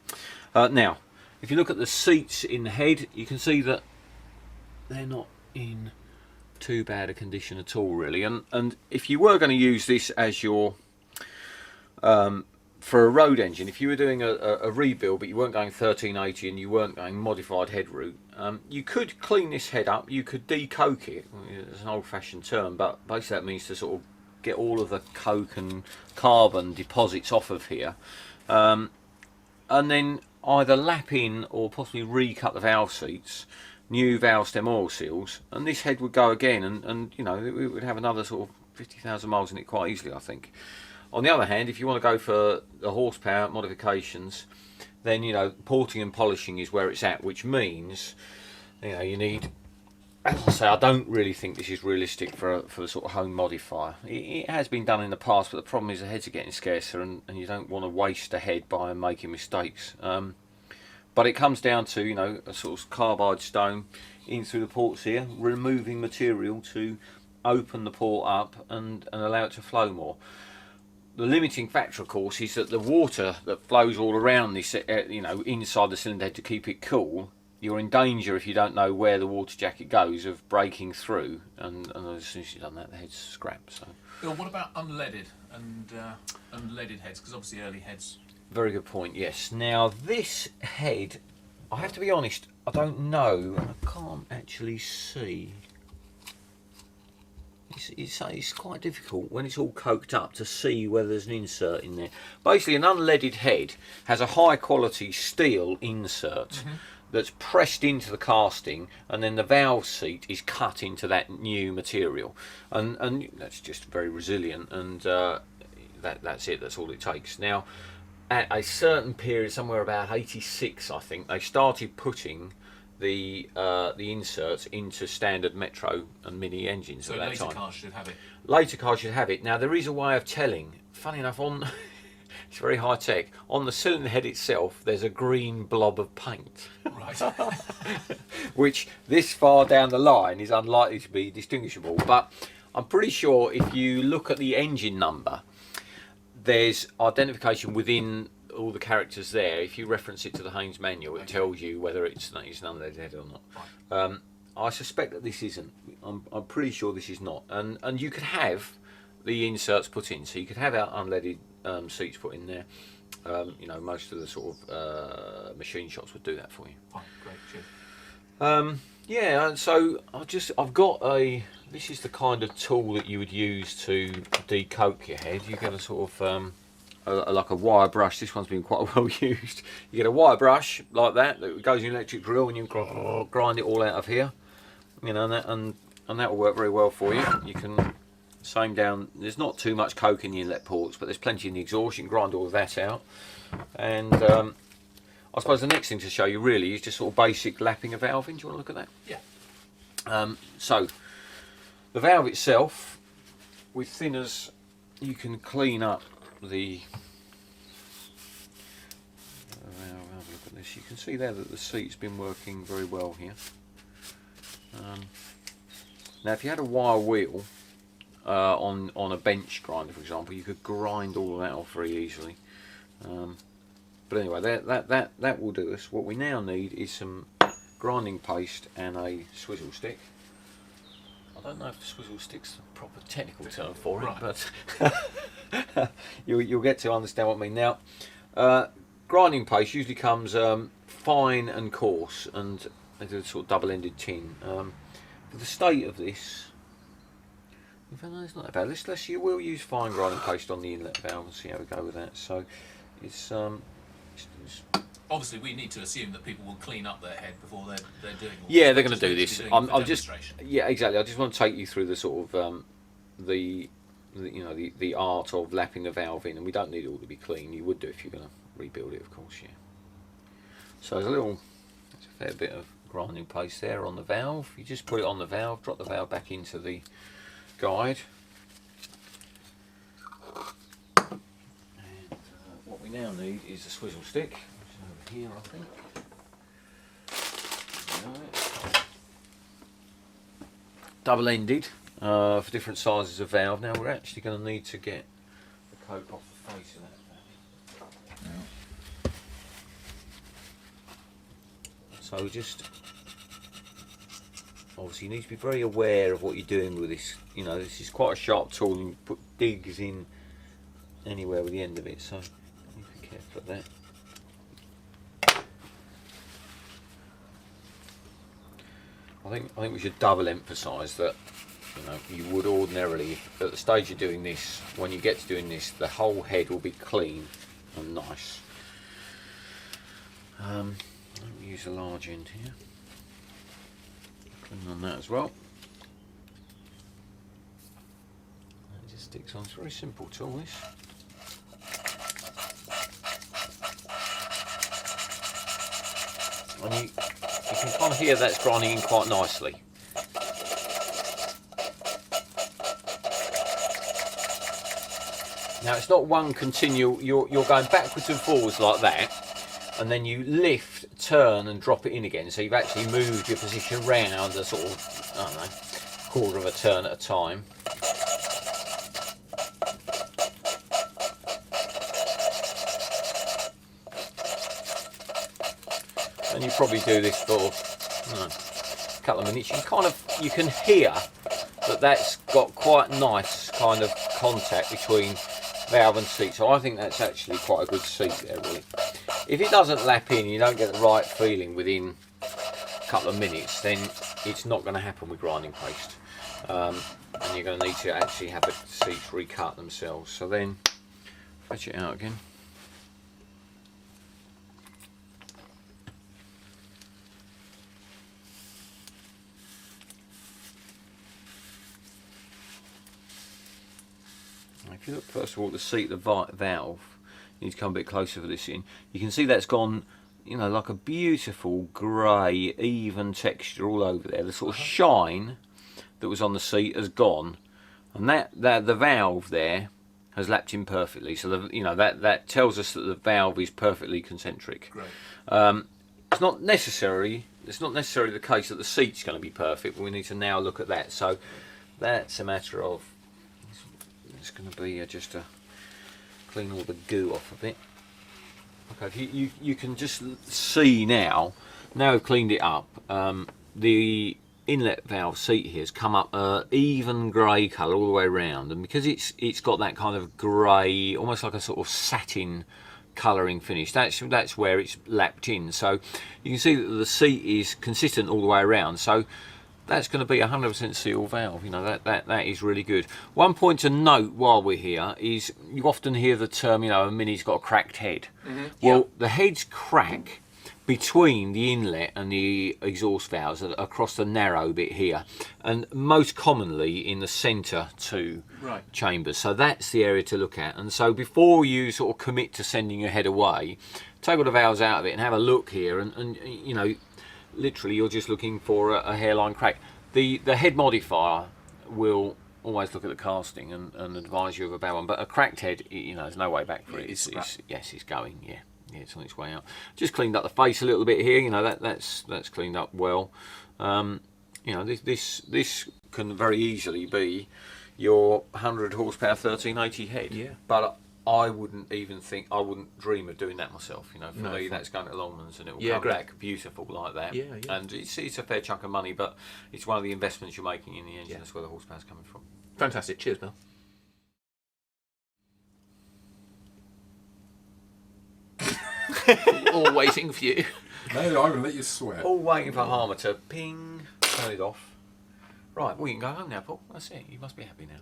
Now, if you look at the seats in the head, you can see that they're not in too bad a condition at all really, and if you were going to use this as your for a road engine, if you were doing a rebuild but you weren't going 1380 and you weren't going modified head route, you could clean this head up, you could decoke it. It's an old-fashioned term, but basically that means to sort of get all of the coke and carbon deposits off of here, and then either lap in or possibly recut the valve seats, new valve stem oil seals, and this head would go again, and you know, it would have another sort of 50,000 miles in it quite easily, I think. On the other hand, if you want to go for the horsepower modifications, then, you know, porting and polishing is where it's at, which means, you know, you need, as I say, I don't really think this is realistic for the sort of home modifier. It has been done in the past, but the problem is the heads are getting scarcer, and you don't want to waste a head by making mistakes. But it comes down to, you know, a sort of carbide stone in through the ports here, removing material to open the port up and allow it to flow more. The limiting factor, of course, is that the water that flows all around this, you know, inside the cylinder head to keep it cool, you're in danger, if you don't know where the water jacket goes, of breaking through, and as soon as you've done that, the head's scrapped. So. Bill, what about unleaded and unleaded heads? Because obviously early heads. Very good point, yes. Now this head, I have to be honest, I don't know, I can't actually see. It's quite difficult when it's all coked up to see whether there's an insert in there. Basically, an unleaded head has a high quality steel insert that's pressed into the casting, and then the valve seat is cut into that new material, and that's just very resilient, and that's it, that's all it takes. Now, at a certain period, somewhere about 86, I think, they started putting the inserts into standard Metro and Mini engines so at that later time. cars should have it. Later cars should have it. Now there is a way of telling. Funny enough, it's very high tech. On the cylinder head itself, there's a green blob of paint, Right. which this far down the line is unlikely to be distinguishable. But I'm pretty sure if you look at the engine number, there's identification within all the characters there. If you reference it to the Haynes manual, it tells you whether it's an unleaded head or not. Right. I suspect that this isn't. I'm pretty sure this is not. And you could have the inserts put in, so you could have our unleaded seats put in there. You know, most of the sort of machine shops would do that for you. Fine, great, cheers. Yeah, so I've got this is the kind of tool that you would use to decoke your head. You get a sort of like a wire brush. This one's been quite well used. You get a wire brush like that goes in an electric drill, and you grind it all out of here. You know, and that will work very well for you. You can same down. There's not too much coke in the inlet ports, but there's plenty in the exhaust. You can grind all of that out. And I suppose the next thing to show you really is just sort of basic lapping a valve in. Do you want to look at that? Yeah. So the valve itself, with thinners, you can clean up the have a look at this. You can see there that the seat's been working very well here. Now, if you had a wire wheel on a bench grinder, for example, you could grind all of that off very easily. But anyway, that will do us. What we now need is some grinding paste and a swizzle stick. I don't know if swizzle stick's the proper technical term for it, but you'll get to understand what I mean. Now, grinding paste usually comes fine and coarse, and it's a sort of double-ended tin. For the state of this, in fact, no, it's not that bad. We'll use fine grinding paste on the inlet valve and see how we go with that. So it's Obviously, we need to assume that people will clean up their head before they're doing all yeah, this. they're going to do this. I'm just demonstration. yeah, exactly. I just want to take you through the sort of the the art of lapping the valve in, and we don't need it all to be clean. You would do if you're going to rebuild it, of course, yeah. So there's a fair bit of grinding paste there on the valve. You just put it on the valve, drop the valve back into the guide. And what we now need is a swizzle stick, which is over here, I think. Double-ended for different sizes of valve. Now we're actually going to need to get the coke off the face of that valve. So just obviously you need to be very aware of what you're doing with this. You know, this is quite a sharp tool, and you put digs in anywhere with the end of it, so you be careful of that. I think we should double emphasise that, you know, you would ordinarily, at the stage you're doing this, when you get to doing this, the whole head will be clean and nice. Let me use a large end here. Clean on that as well. It just sticks on. It's a very simple tool, this. And you can kind of hear that's grinding in quite nicely. Now it's not one continual, you're going backwards and forwards like that, and then you lift, turn and drop it in again, so you've actually moved your position round a sort of, I don't know, quarter of a turn at a time. And you probably do this for a couple of minutes. You can hear that that's got quite nice kind of contact between valve and seat. So I think that's actually quite a good seat there, really. If it doesn't lap in, you don't get the right feeling within a couple of minutes, then it's not going to happen with grinding paste. And you're going to need to actually have the seats recut themselves. So then, fetch it out again. If you look first of all at the seat of the valve, you need to come a bit closer for this in. You can see that's gone, you know, like a beautiful grey, even texture all over there. The sort of shine that was on the seat has gone, and that the valve there has lapped in perfectly. So you know that tells us that the valve is perfectly concentric. Great. It's not necessarily the case that the seat's going to be perfect, but we need to now look at that. So that's a matter of. It's going to be just to clean all the goo off a bit. Okay, you can just see now we've cleaned it up. The inlet valve seat here has come up even grey colour all the way around, and because it's got that kind of grey, almost like a sort of satin colouring finish, that's where it's lapped in. So you can see that the seat is consistent all the way around. So that's going to be 100% seal valve. You know, that is really good. One point to note while we're here is you often hear the term, you know, a Mini's got a cracked head. Well, the heads crack between the inlet and the exhaust valves across the narrow bit here, and most commonly in the centre two chambers. So that's the area to look at. And so before you sort of commit to sending your head away, take all the valves out of it and have a look here, and you know, literally you're just looking for a hairline crack. The head modifier will always look at the casting and advise you of a bad one, but a cracked head, you know, there's no way back for it. It's going, yeah, it's on its way out. Just cleaned up the face a little bit here, you know, that's cleaned up well. You know, this can very easily be your 100 horsepower 1380 head. Yeah. But I wouldn't dream of doing that myself. You know, for No, me, fine. that's going to Longman's and it will Yeah, come great. back beautiful like that. Yeah, yeah. And it's a fair chunk of money, but it's one of the investments you're making in the engine. Yeah. That's where the horsepower's coming from. Fantastic. Cheers, Bill. All waiting for you. No, I'm going to let you sweat. All waiting for Harmer to ping, turn it off. Right, well, you can go home now, Paul. That's it. You must be happy now.